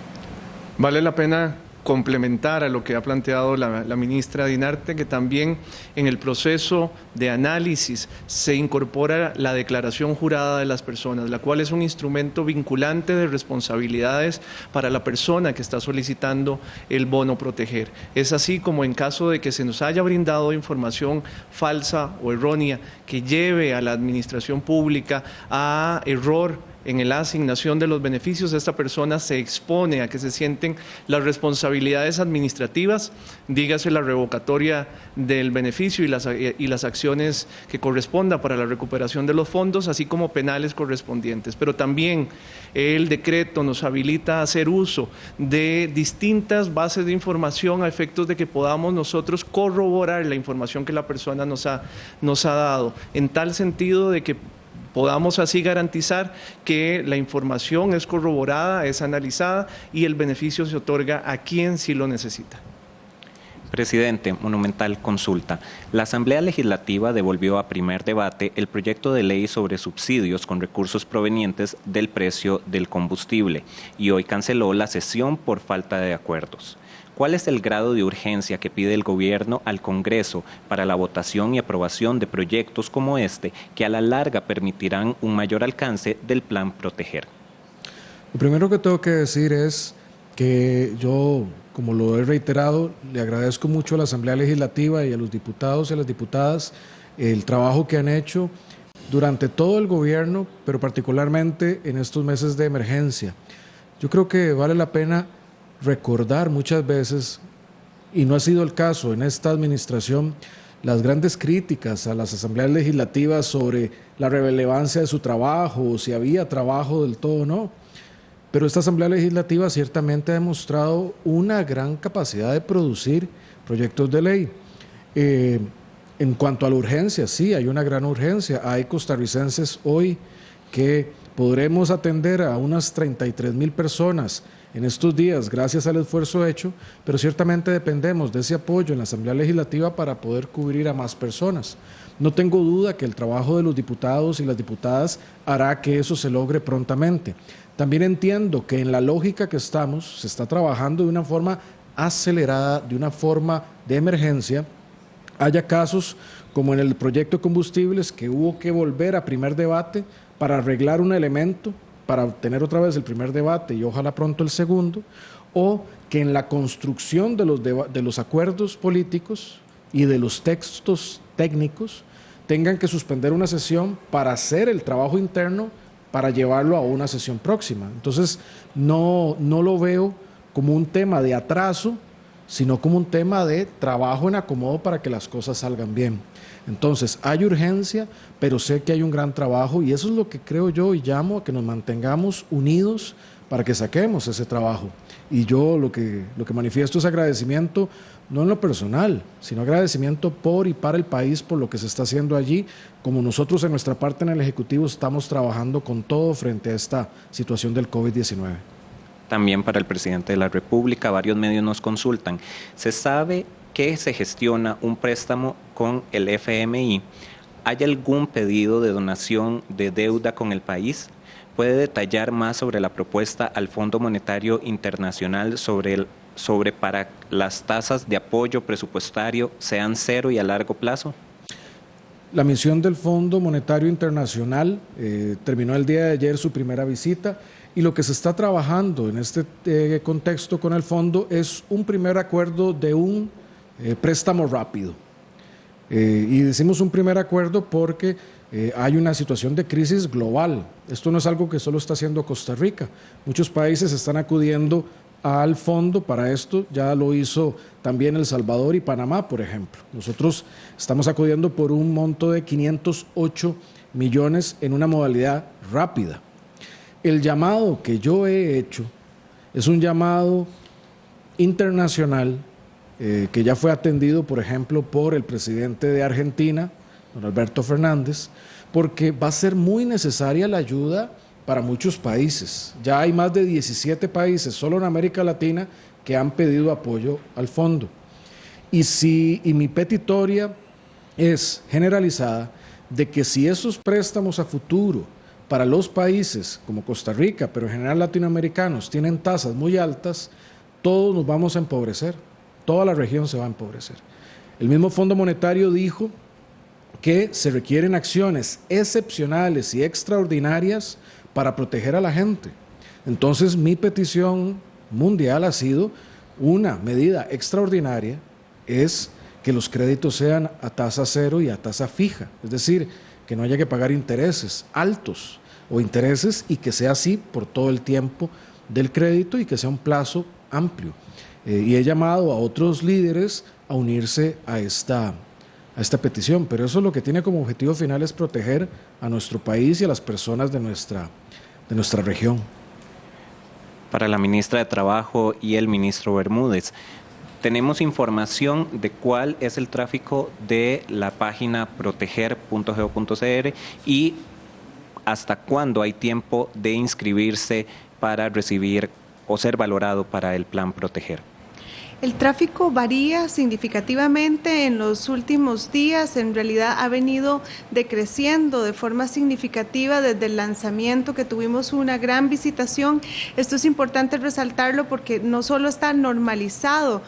Vale la pena complementar a lo que ha planteado la ministra Dinarte, que también en el proceso de análisis se incorpora la declaración jurada de las personas, la cual es un instrumento vinculante de responsabilidades para la persona que está solicitando el bono proteger. Es así como en caso de que se nos haya brindado información falsa o errónea que lleve a la administración pública a error en la asignación de los beneficios, esta persona se expone a que se sienten las responsabilidades administrativas, dígase la revocatoria del beneficio y las acciones que corresponda para la recuperación de los fondos, así como penales correspondientes. Pero también el decreto nos habilita a hacer uso de distintas bases de información a efectos de que podamos nosotros corroborar la información que la persona nos ha dado, en tal sentido de que podamos así garantizar que la información es corroborada, es analizada y el beneficio se otorga a quien sí lo necesita. Presidente, monumental consulta. La Asamblea Legislativa devolvió a primer debate el proyecto de ley sobre subsidios con recursos provenientes del precio del combustible y hoy canceló la sesión por falta de acuerdos. ¿Cuál es el grado de urgencia que pide el Gobierno al Congreso para la votación y aprobación de proyectos como este que a la larga permitirán un mayor alcance del Plan Proteger? Lo primero que tengo que decir es que yo, como lo he reiterado, le agradezco mucho a la Asamblea Legislativa y a los diputados y a las diputadas el trabajo que han hecho durante todo el gobierno, pero particularmente en estos meses de emergencia. Yo creo que vale la pena recordar muchas veces, y no ha sido el caso en esta administración, las grandes críticas a las asambleas legislativas sobre la relevancia de su trabajo, o si había trabajo del todo o no. Pero esta asamblea legislativa ciertamente ha demostrado una gran capacidad de producir proyectos de ley. En cuanto a la urgencia, sí, hay una gran urgencia. Hay costarricenses hoy que podremos atender a unas 33,000 personas en estos días, gracias al esfuerzo hecho, pero ciertamente dependemos de ese apoyo en la Asamblea Legislativa para poder cubrir a más personas. No tengo duda que el trabajo de los diputados y las diputadas hará que eso se logre prontamente. También entiendo que en la lógica que estamos, se está trabajando de una forma acelerada, de una forma de emergencia. Haya casos como en el proyecto de combustibles que hubo que volver a primer debate para arreglar un elemento, para obtener otra vez el primer debate y ojalá pronto el segundo, o que en la construcción de los acuerdos políticos y de los textos técnicos tengan que suspender una sesión para hacer el trabajo interno para llevarlo a una sesión próxima. Entonces, no lo veo como un tema de atraso, sino como un tema de trabajo en acomodo para que las cosas salgan bien. Entonces, hay urgencia, pero sé que hay un gran trabajo y eso es lo que creo yo y llamo a que nos mantengamos unidos para que saquemos ese trabajo. Y yo lo que manifiesto es agradecimiento, no en lo personal, sino agradecimiento por y para el país por lo que se está haciendo allí, como nosotros en nuestra parte en el Ejecutivo estamos trabajando con todo frente a esta situación del COVID-19. También para el presidente de la República, varios medios nos consultan. ¿Se sabe que se gestiona un préstamo con el FMI? ¿Hay algún pedido de donación de deuda con el país? ¿Puede detallar más sobre la propuesta al Fondo Monetario Internacional sobre para las tasas de apoyo presupuestario sean cero y a largo plazo? La misión del Fondo Monetario Internacional terminó el día de ayer su primera visita y lo que se está trabajando en este contexto con el fondo es un primer acuerdo de un préstamo rápido. Y decimos un primer acuerdo porque hay una situación de crisis global. Esto no es algo que solo está haciendo Costa Rica. Muchos países están acudiendo al fondo para esto. Ya lo hizo también El Salvador y Panamá, por ejemplo. Nosotros estamos acudiendo por un monto de 508 millones en una modalidad rápida. El llamado que yo he hecho es un llamado internacional que ya fue atendido, por ejemplo, por el presidente de Argentina, don Alberto Fernández, porque va a ser muy necesaria la ayuda para muchos países. Ya hay más de 17 países, solo en América Latina, que han pedido apoyo al fondo. Y mi petitoria es generalizada de que si esos préstamos a futuro para los países como Costa Rica, pero en general latinoamericanos, tienen tasas muy altas, todos nos vamos a empobrecer, toda la región se va a empobrecer. El mismo Fondo Monetario dijo que se requieren acciones excepcionales y extraordinarias para proteger a la gente. Entonces, mi petición mundial ha sido una medida extraordinaria, es que los créditos sean a tasa cero y a tasa fija, es decir, que no haya que pagar intereses altos o intereses y que sea así por todo el tiempo del crédito y que sea un plazo amplio. Y he llamado a otros líderes a unirse a esta petición, pero eso lo que tiene como objetivo final es proteger a nuestro país y a las personas de nuestra región. Para la ministra de Trabajo y el ministro Bermúdez, tenemos información de cuál es el tráfico de la página proteger.go.cr y hasta cuándo hay tiempo de inscribirse para recibir o ser valorado para el plan Proteger. El tráfico varía significativamente en los últimos días, en realidad ha venido decreciendo de forma significativa desde el lanzamiento que tuvimos una gran visitación. Esto es importante resaltarlo porque no solo está normalizado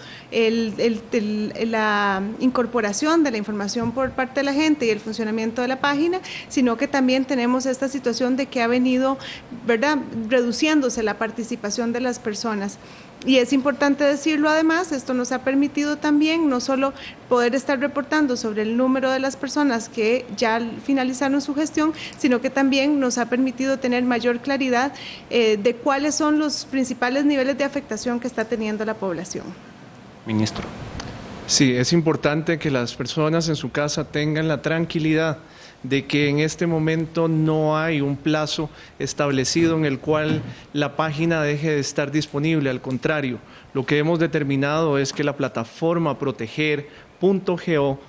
la incorporación de la información por parte de la gente y el funcionamiento de la página, sino que también tenemos esta situación de que ha venido, ¿verdad?, reduciéndose la participación de las personas. Y es importante decirlo además, esto nos ha permitido también no solo poder estar reportando sobre el número de las personas que ya finalizaron su gestión, sino que también nos ha permitido tener mayor claridad de cuáles son los principales niveles de afectación que está teniendo la población. Ministro. Sí, es importante que las personas en su casa tengan la tranquilidad de que en este momento no hay un plazo establecido en el cual la página deje de estar disponible. Al contrario, lo que hemos determinado es que la plataforma proteger.go.cr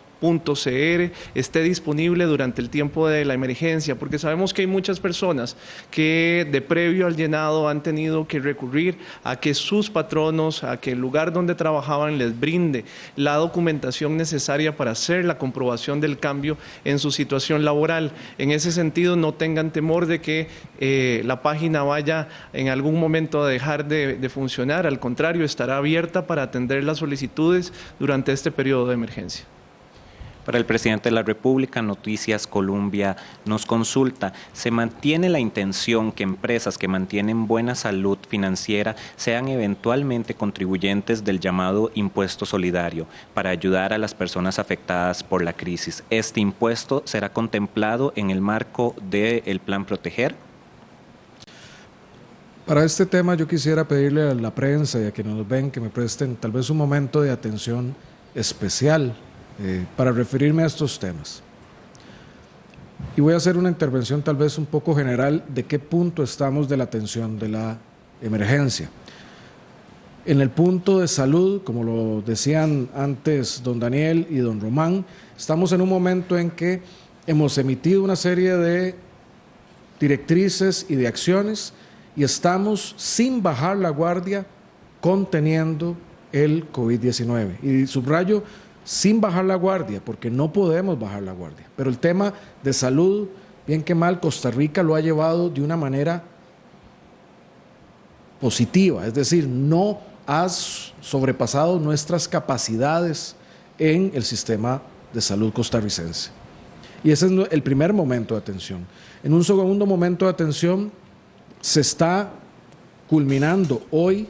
esté disponible durante el tiempo de la emergencia, porque sabemos que hay muchas personas que de previo al llenado han tenido que recurrir a que sus patronos, a que el lugar donde trabajaban les brinde la documentación necesaria para hacer la comprobación del cambio en su situación laboral. En ese sentido, no tengan temor de que la página vaya en algún momento a dejar de funcionar, al contrario, estará abierta para atender las solicitudes durante este periodo de emergencia. Para el presidente de la República, Noticias Colombia nos consulta, ¿se mantiene la intención que empresas que mantienen buena salud financiera sean eventualmente contribuyentes del llamado impuesto solidario para ayudar a las personas afectadas por la crisis? ¿Este impuesto será contemplado en el marco del Plan Proteger? Para este tema yo quisiera pedirle a la prensa y a quienes nos ven que me presten tal vez un momento de atención especial para referirme a estos temas. Y voy a hacer una intervención tal vez un poco general de qué punto estamos de la atención de la emergencia. En el punto de salud, como lo decían antes don Daniel y don Román, estamos en un momento en que hemos emitido una serie de directrices y de acciones y estamos sin bajar la guardia conteniendo el COVID-19. Y subrayo, sin bajar la guardia, porque no podemos bajar la guardia. Pero el tema de salud, bien que mal, Costa Rica lo ha llevado de una manera positiva, es decir, no ha sobrepasado nuestras capacidades en el sistema de salud costarricense. Y ese es el primer momento de atención. En un segundo momento de atención se está culminando hoy,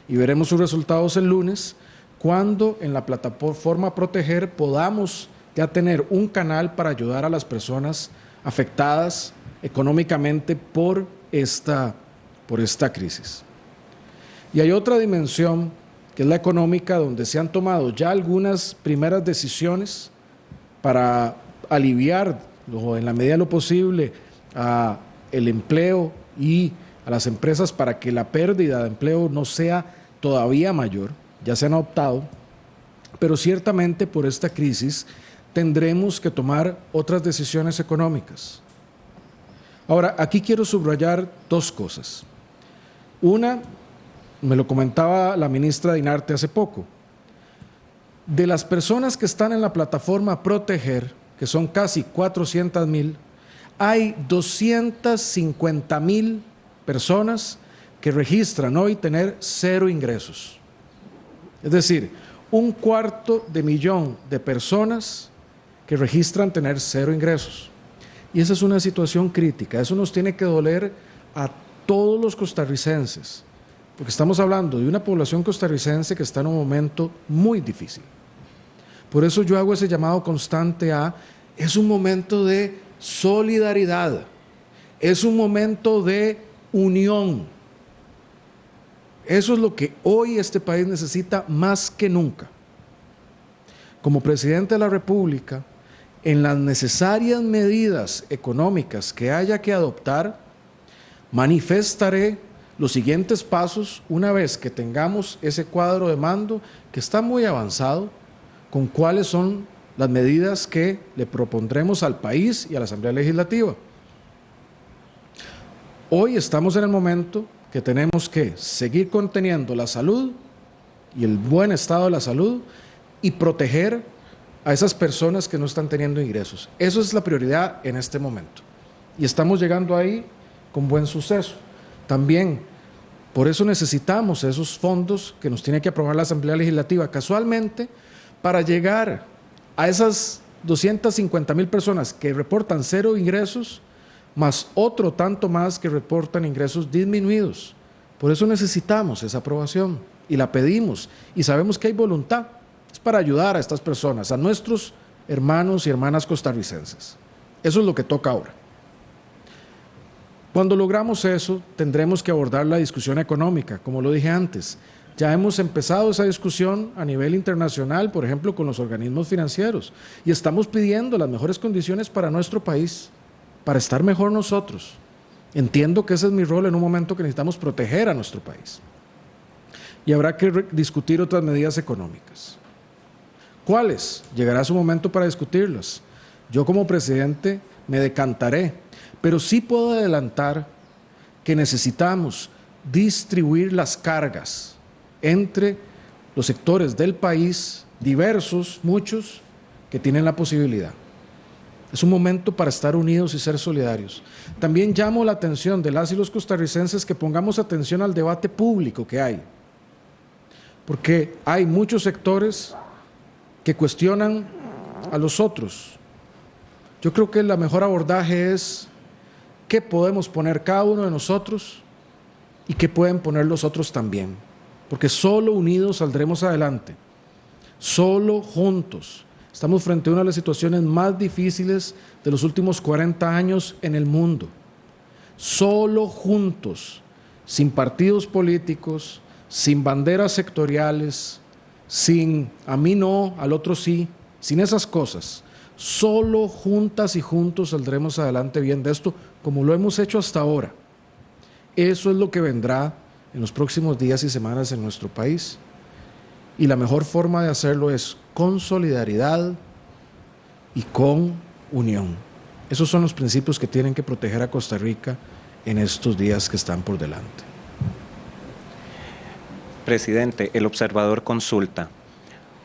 y veremos sus resultados el lunes, cuando en la plataforma Proteger podamos ya tener un canal para ayudar a las personas afectadas económicamente por esta crisis. Y hay otra dimensión, que es la económica, donde se han tomado ya algunas primeras decisiones para aliviar, en la medida de lo posible, el empleo y a las empresas para que la pérdida de empleo no sea todavía mayor. Ya se han optado, pero ciertamente por esta crisis tendremos que tomar otras decisiones económicas. Ahora, aquí quiero subrayar dos cosas. Una, me lo comentaba la ministra Dinarte hace poco, de las personas que están en la plataforma Proteger, que son casi 400,000, hay 250,000 personas que registran hoy tener cero ingresos. Es decir, 250,000 de personas que registran tener cero ingresos. Y esa es una situación crítica. Eso nos tiene que doler a todos los costarricenses, porque estamos hablando de una población costarricense que está en un momento muy difícil. Por eso yo hago ese llamado constante es un momento de solidaridad, es un momento de unión. Eso es lo que hoy este país necesita más que nunca. Como presidente de la República, en las necesarias medidas económicas que haya que adoptar, manifestaré los siguientes pasos una vez que tengamos ese cuadro de mando que está muy avanzado, con cuáles son las medidas que le propondremos al país y a la Asamblea Legislativa. Hoy estamos en el momento que tenemos que seguir conteniendo la salud y el buen estado de la salud y proteger a esas personas que no están teniendo ingresos. Eso es la prioridad en este momento. Y estamos llegando ahí con buen suceso. También, por eso necesitamos esos fondos que nos tiene que aprobar la Asamblea Legislativa. Casualmente, para llegar a esas 250,000 personas que reportan cero ingresos, más otro tanto más que reportan ingresos disminuidos. Por eso necesitamos esa aprobación y la pedimos y sabemos que hay voluntad. Es para ayudar a estas personas, a nuestros hermanos y hermanas costarricenses. Eso es lo que toca ahora. Cuando logramos eso, tendremos que abordar la discusión económica, como lo dije antes. Ya hemos empezado esa discusión a nivel internacional, por ejemplo, con los organismos financieros, y estamos pidiendo las mejores condiciones para nuestro país, para estar mejor nosotros. Entiendo que ese es mi rol en un momento que necesitamos proteger a nuestro país. Y habrá que discutir otras medidas económicas. ¿Cuáles? Llegará su momento para discutirlas. Yo como presidente me decantaré, pero sí puedo adelantar que necesitamos distribuir las cargas entre los sectores del país, diversos, muchos, que tienen la posibilidad. Es un momento para estar unidos y ser solidarios. También llamo la atención de las y los costarricenses que pongamos atención al debate público que hay, porque hay muchos sectores que cuestionan a los otros. Yo creo que el mejor abordaje es qué podemos poner cada uno de nosotros y qué pueden poner los otros también, porque solo unidos saldremos adelante, solo juntos. Estamos frente a una de las situaciones más difíciles de los últimos 40 años en el mundo. Solo juntos sin partidos políticos, sin banderas sectoriales, sin a mí no, al otro sí, sin esas cosas. Solo juntas y juntos saldremos adelante bien de esto, como lo hemos hecho hasta ahora. Eso es lo que vendrá en los próximos días y semanas en nuestro país. Y la mejor forma de hacerlo es con solidaridad y con unión. Esos son los principios que tienen que proteger a Costa Rica en estos días que están por delante. Presidente, el observador consulta.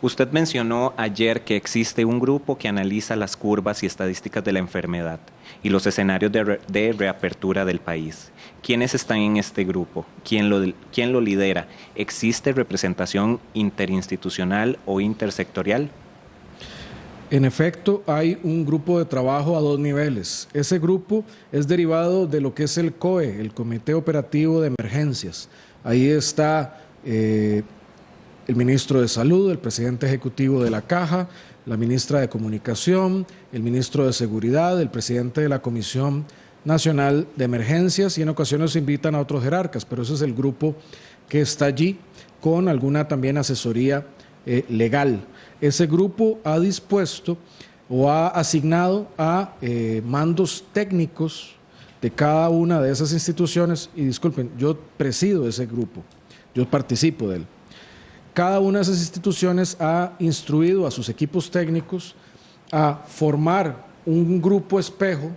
Usted mencionó ayer que existe un grupo que analiza las curvas y estadísticas de la enfermedad y los escenarios de reapertura del país. ¿Quiénes están en este grupo? ¿Quién lo lidera? ¿Existe representación interinstitucional o intersectorial? En efecto, hay un grupo de trabajo a 2 niveles. Ese grupo es derivado de lo que es el COE, el Comité Operativo de Emergencias. Ahí está el ministro de Salud, el presidente ejecutivo de la Caja, la ministra de Comunicación, el ministro de Seguridad, el presidente de la Comisión Nacional de Emergencias, y en ocasiones se invitan a otros jerarcas, pero ese es el grupo que está allí con alguna también asesoría legal. Ese grupo ha dispuesto o ha asignado a mandos técnicos de cada una de esas instituciones, y disculpen, yo presido ese grupo, yo participo de él. Cada una de esas instituciones ha instruido a sus equipos técnicos a formar un grupo espejo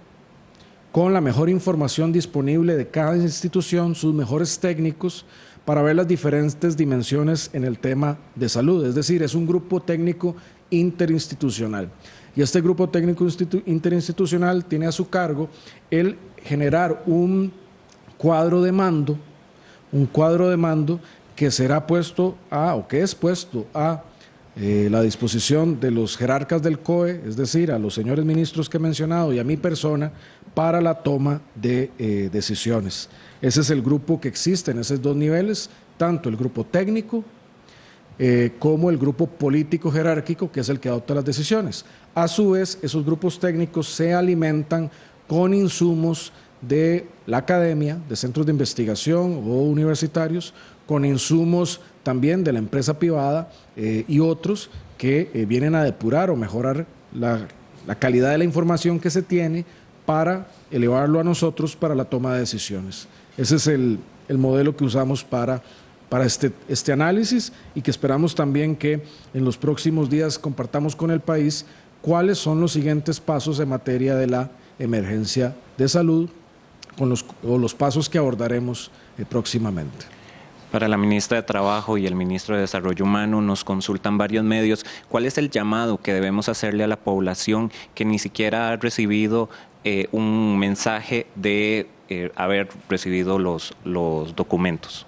con la mejor información disponible de cada institución, sus mejores técnicos, para ver las diferentes dimensiones en el tema de salud. Es decir, es un grupo técnico interinstitucional. Y este grupo técnico interinstitucional tiene a su cargo el generar un cuadro de mando que será puesto o que es puesto a la disposición de los jerarcas del COE, es decir, a los señores ministros que he mencionado y a mi persona, para la toma de decisiones. Ese es el grupo que existe en esos 2 niveles, tanto el grupo técnico como el grupo político jerárquico, que es el que adopta las decisiones. A su vez, esos grupos técnicos se alimentan con insumos de la academia, de centros de investigación o universitarios, con insumos también de la empresa privada y otros que vienen a depurar o mejorar la calidad de la información que se tiene para elevarlo a nosotros para la toma de decisiones. Ese es el modelo que usamos para este análisis, y que esperamos también que en los próximos días compartamos con el país cuáles son los siguientes pasos en materia de la emergencia de salud o los pasos que abordaremos próximamente. Para la ministra de Trabajo y el ministro de Desarrollo Humano nos consultan varios medios. ¿Cuál es el llamado que debemos hacerle a la población que ni siquiera ha recibido un mensaje de haber recibido los documentos?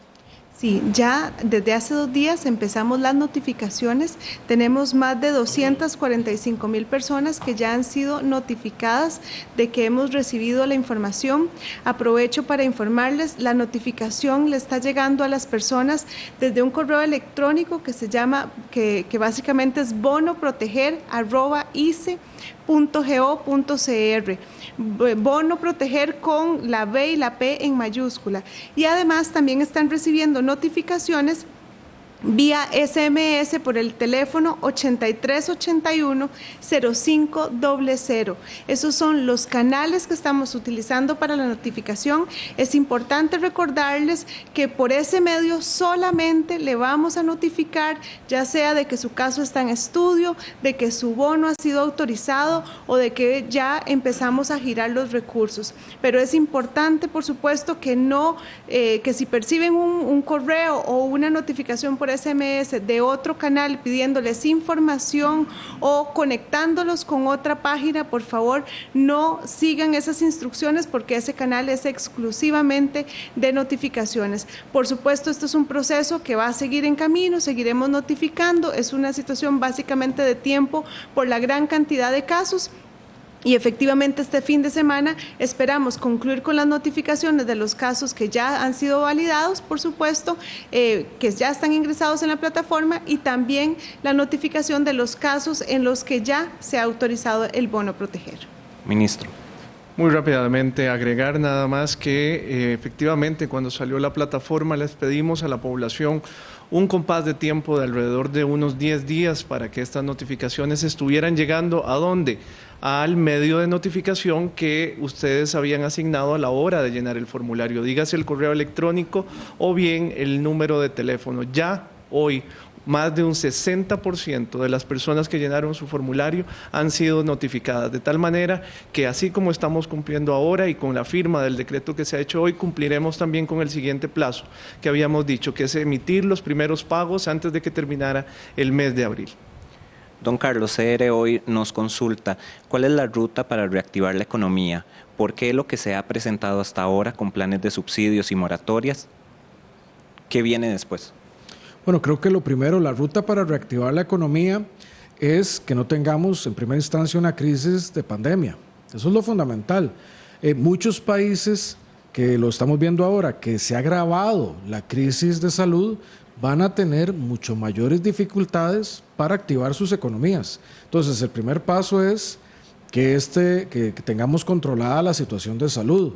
Sí, ya desde hace 2 días empezamos las notificaciones. Tenemos más de 245,000 personas que ya han sido notificadas de que hemos recibido la información. Aprovecho para informarles, la notificación le está llegando a las personas desde un correo electrónico que se llama, que básicamente es bonoproteger@ice.go.cr. Bono proteger con la B y la P en mayúscula. Y además también están recibiendo notificaciones vía SMS por el teléfono 8381-0500. Esos son los canales que estamos utilizando para la notificación. Es importante recordarles que por ese medio solamente le vamos a notificar, ya sea de que su caso está en estudio, de que su bono ha sido autorizado o de que ya empezamos a girar los recursos. Pero es importante, por supuesto, que que si perciben un correo o una notificación por SMS de otro canal pidiéndoles información o conectándolos con otra página, por favor no sigan esas instrucciones, porque ese canal es exclusivamente de notificaciones. Por supuesto, esto es un proceso que va a seguir en camino, seguiremos notificando. Es una situación básicamente de tiempo por la gran cantidad de casos. Y efectivamente este fin de semana esperamos concluir con las notificaciones de los casos que ya han sido validados, por supuesto, que ya están ingresados en la plataforma, y también la notificación de los casos en los que ya se ha autorizado el bono proteger. Ministro. Muy rápidamente agregar nada más que efectivamente cuando salió la plataforma les pedimos a la población un compás de tiempo de alrededor de unos 10 días para que estas notificaciones estuvieran llegando ¿a dónde? Al medio de notificación que ustedes habían asignado a la hora de llenar el formulario, dígase el correo electrónico o bien el número de teléfono. Ya hoy más de un 60% de las personas que llenaron su formulario han sido notificadas, de tal manera que así como estamos cumpliendo ahora y con la firma del decreto que se ha hecho hoy, cumpliremos también con el siguiente plazo que habíamos dicho, que es emitir los primeros pagos antes de que terminara el mes de abril. Don Carlos, CR hoy nos consulta, ¿cuál es la ruta para reactivar la economía? ¿Por qué lo que se ha presentado hasta ahora con planes de subsidios y moratorias? ¿Qué viene después? Bueno, creo que lo primero, la ruta para reactivar la economía es que no tengamos en primera instancia una crisis de pandemia. Eso es lo fundamental. Muchos países que lo estamos viendo ahora, que se ha agravado la crisis de salud, van a tener mucho mayores dificultades para activar sus economías. Entonces, el primer paso es que tengamos controlada la situación de salud.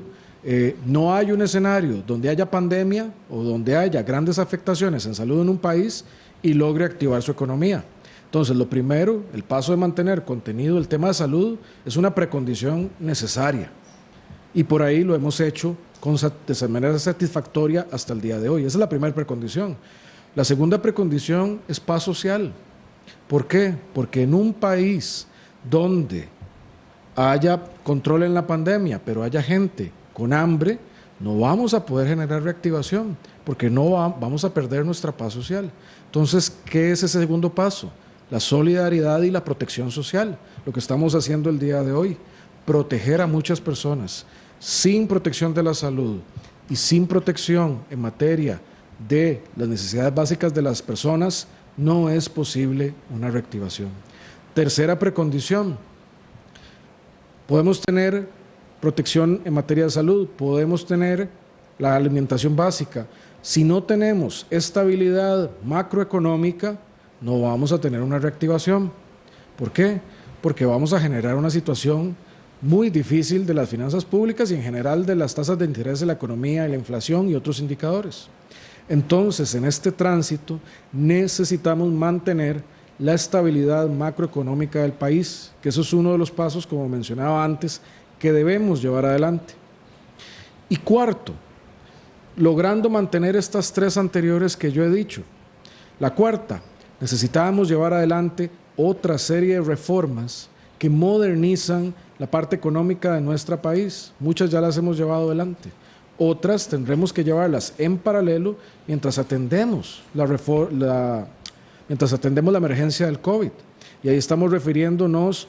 No hay un escenario donde haya pandemia o donde haya grandes afectaciones en salud en un país y logre activar su economía. Entonces, lo primero, el paso de mantener contenido el tema de salud es una precondición necesaria y por ahí lo hemos hecho de manera satisfactoria hasta el día de hoy. Esa es la primera precondición. La segunda precondición es paz social. ¿Por qué? Porque en un país donde haya control en la pandemia, pero haya gente con hambre, no vamos a poder generar reactivación, porque vamos a perder nuestra paz social. Entonces, ¿qué es ese segundo paso? La solidaridad y la protección social, lo que estamos haciendo el día de hoy, proteger a muchas personas. Sin protección de la salud y sin protección en materia de las necesidades básicas de las personas, no es posible una reactivación. Tercera precondición, podemos tener protección en materia de salud, podemos tener la alimentación básica. Si no tenemos estabilidad macroeconómica, no vamos a tener una reactivación. ¿Por qué? Porque vamos a generar una situación muy difícil de las finanzas públicas y en general de las tasas de interés de la economía y la inflación y otros indicadores. Entonces, en este tránsito necesitamos mantener la estabilidad macroeconómica del país, que eso es uno de los pasos, como mencionaba antes, que debemos llevar adelante. Y cuarto, logrando mantener estas tres anteriores que yo he dicho. La cuarta, necesitábamos llevar adelante otra serie de reformas que modernizan la parte económica de nuestro país. Muchas ya las hemos llevado adelante. Otras tendremos que llevarlas en paralelo mientras atendemos la emergencia del COVID. Y ahí estamos refiriéndonos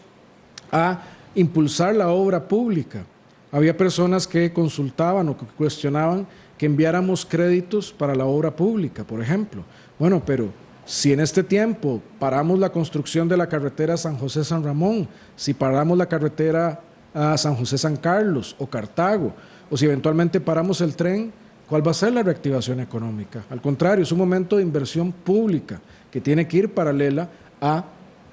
a impulsar la obra pública. Había personas que consultaban o que cuestionaban que enviáramos créditos para la obra pública, por ejemplo. Bueno, pero si en este tiempo paramos la construcción de la carretera San José-San Ramón, si paramos la carretera a San José-San Carlos o Cartago, o si eventualmente paramos el tren, ¿cuál va a ser la reactivación económica? Al contrario, es un momento de inversión pública que tiene que ir paralela a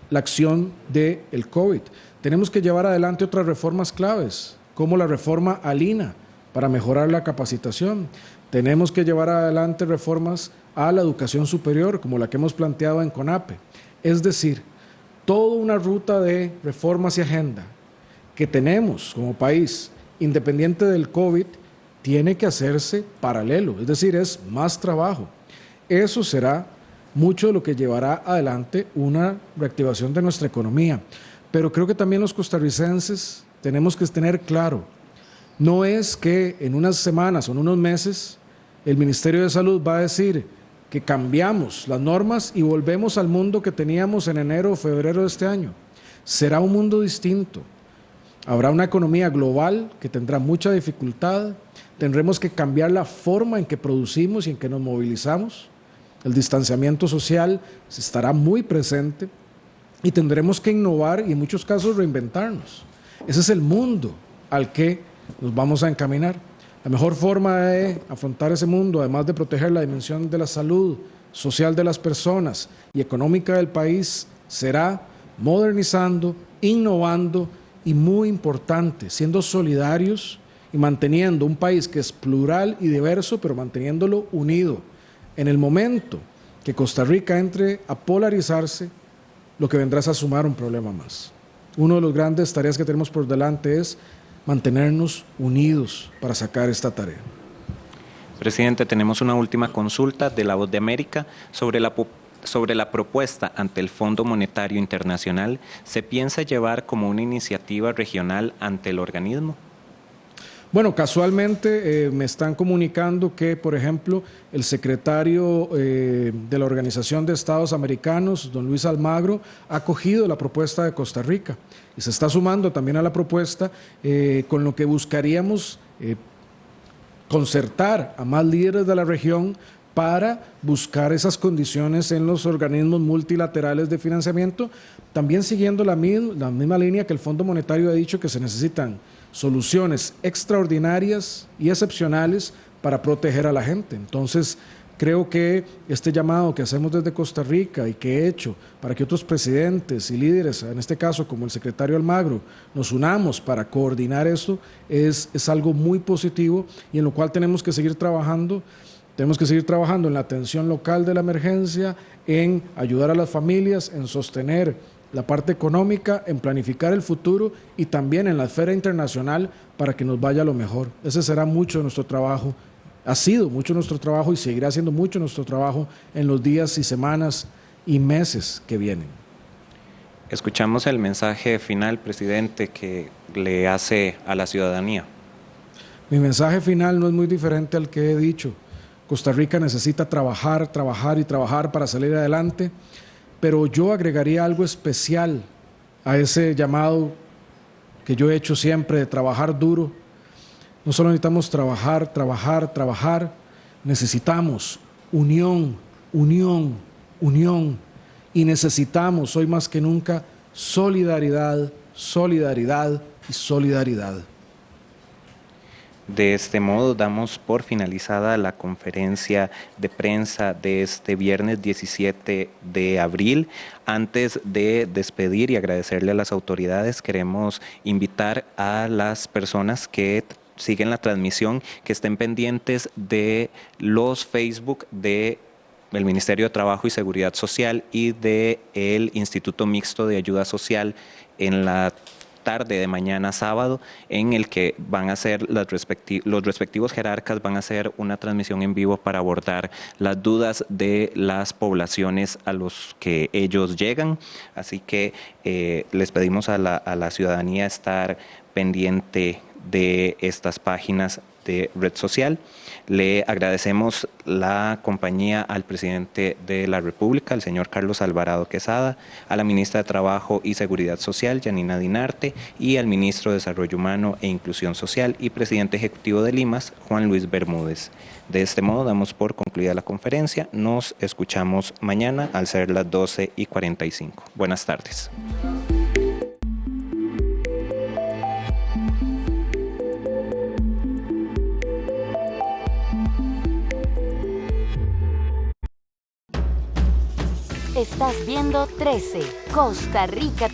la acción del COVID. Tenemos que llevar adelante otras reformas claves, como la reforma al INA, para mejorar la capacitación. Tenemos que llevar adelante reformas a la educación superior, como la que hemos planteado en CONAPE. Es decir, toda una ruta de reformas y agenda que tenemos como país, independiente del COVID, tiene que hacerse paralelo, es decir, es más trabajo. Eso será mucho de lo que llevará adelante una reactivación de nuestra economía. Pero creo que también los costarricenses tenemos que tener claro, no es que en unas semanas o en unos meses el Ministerio de Salud va a decir que cambiamos las normas y volvemos al mundo que teníamos en enero o febrero de este año. Será un mundo distinto. Habrá una economía global que tendrá mucha dificultad, tendremos que cambiar la forma en que producimos y en que nos movilizamos, el distanciamiento social estará muy presente y tendremos que innovar y en muchos casos reinventarnos. Ese es el mundo al que nos vamos a encaminar. La mejor forma de afrontar ese mundo, además de proteger la dimensión de la salud social de las personas y económica del país, será modernizando, innovando y muy importante, siendo solidarios y manteniendo un país que es plural y diverso, pero manteniéndolo unido. En el momento que Costa Rica entre a polarizarse, lo que vendrá es a sumar un problema más. Una de las grandes tareas que tenemos por delante es mantenernos unidos para sacar esta tarea. Presidente, tenemos una última consulta de La Voz de América sobre la propuesta ante el Fondo Monetario Internacional. ¿Se piensa llevar como una iniciativa regional ante el organismo? Bueno, casualmente me están comunicando que, por ejemplo, el secretario de la Organización de Estados Americanos, don Luis Almagro, ha acogido la propuesta de Costa Rica y se está sumando también a la propuesta con lo que buscaríamos concertar a más líderes de la región para buscar esas condiciones en los organismos multilaterales de financiamiento, también siguiendo la misma línea que el Fondo Monetario ha dicho, que se necesitan soluciones extraordinarias y excepcionales para proteger a la gente. Entonces, creo que este llamado que hacemos desde Costa Rica y que he hecho para que otros presidentes y líderes, en este caso como el secretario Almagro, nos unamos para coordinar esto, es algo muy positivo y en lo cual tenemos que seguir trabajando. Tenemos que seguir trabajando en la atención local de la emergencia, en ayudar a las familias, en sostener la parte económica, en planificar el futuro y también en la esfera internacional para que nos vaya lo mejor. Ese será mucho de nuestro trabajo, ha sido mucho de nuestro trabajo y seguirá siendo mucho de nuestro trabajo en los días y semanas y meses que vienen. Escuchamos el mensaje final, presidente, que le hace a la ciudadanía. Mi mensaje final no es muy diferente al que he dicho. Costa Rica necesita trabajar, trabajar y trabajar para salir adelante, pero yo agregaría algo especial a ese llamado que yo he hecho siempre de trabajar duro. No solo necesitamos trabajar, trabajar, trabajar, necesitamos unión, unión, unión, y necesitamos hoy más que nunca solidaridad, solidaridad y solidaridad. De este modo, damos por finalizada la conferencia de prensa de este viernes 17 de abril. Antes de despedir y agradecerle a las autoridades, queremos invitar a las personas que siguen la transmisión, que estén pendientes de los Facebook del Ministerio de Trabajo y Seguridad Social y del Instituto Mixto de Ayuda Social en la tarde de mañana sábado, en el que van a hacer los respectivos jerarcas van a hacer una transmisión en vivo para abordar las dudas de las poblaciones a los que ellos llegan. Así que les pedimos a la ciudadanía estar pendiente de estas páginas de red social. Le agradecemos la compañía al presidente de la República, el señor Carlos Alvarado Quesada, a la ministra de Trabajo y Seguridad Social, Yanina Dinarte, y al ministro de Desarrollo Humano e Inclusión Social y presidente ejecutivo de Limas, Juan Luis Bermúdez. De este modo damos por concluida la conferencia. Nos escuchamos mañana al ser las 12:45. Buenas tardes. Estás viendo 13, Costa Rica TV.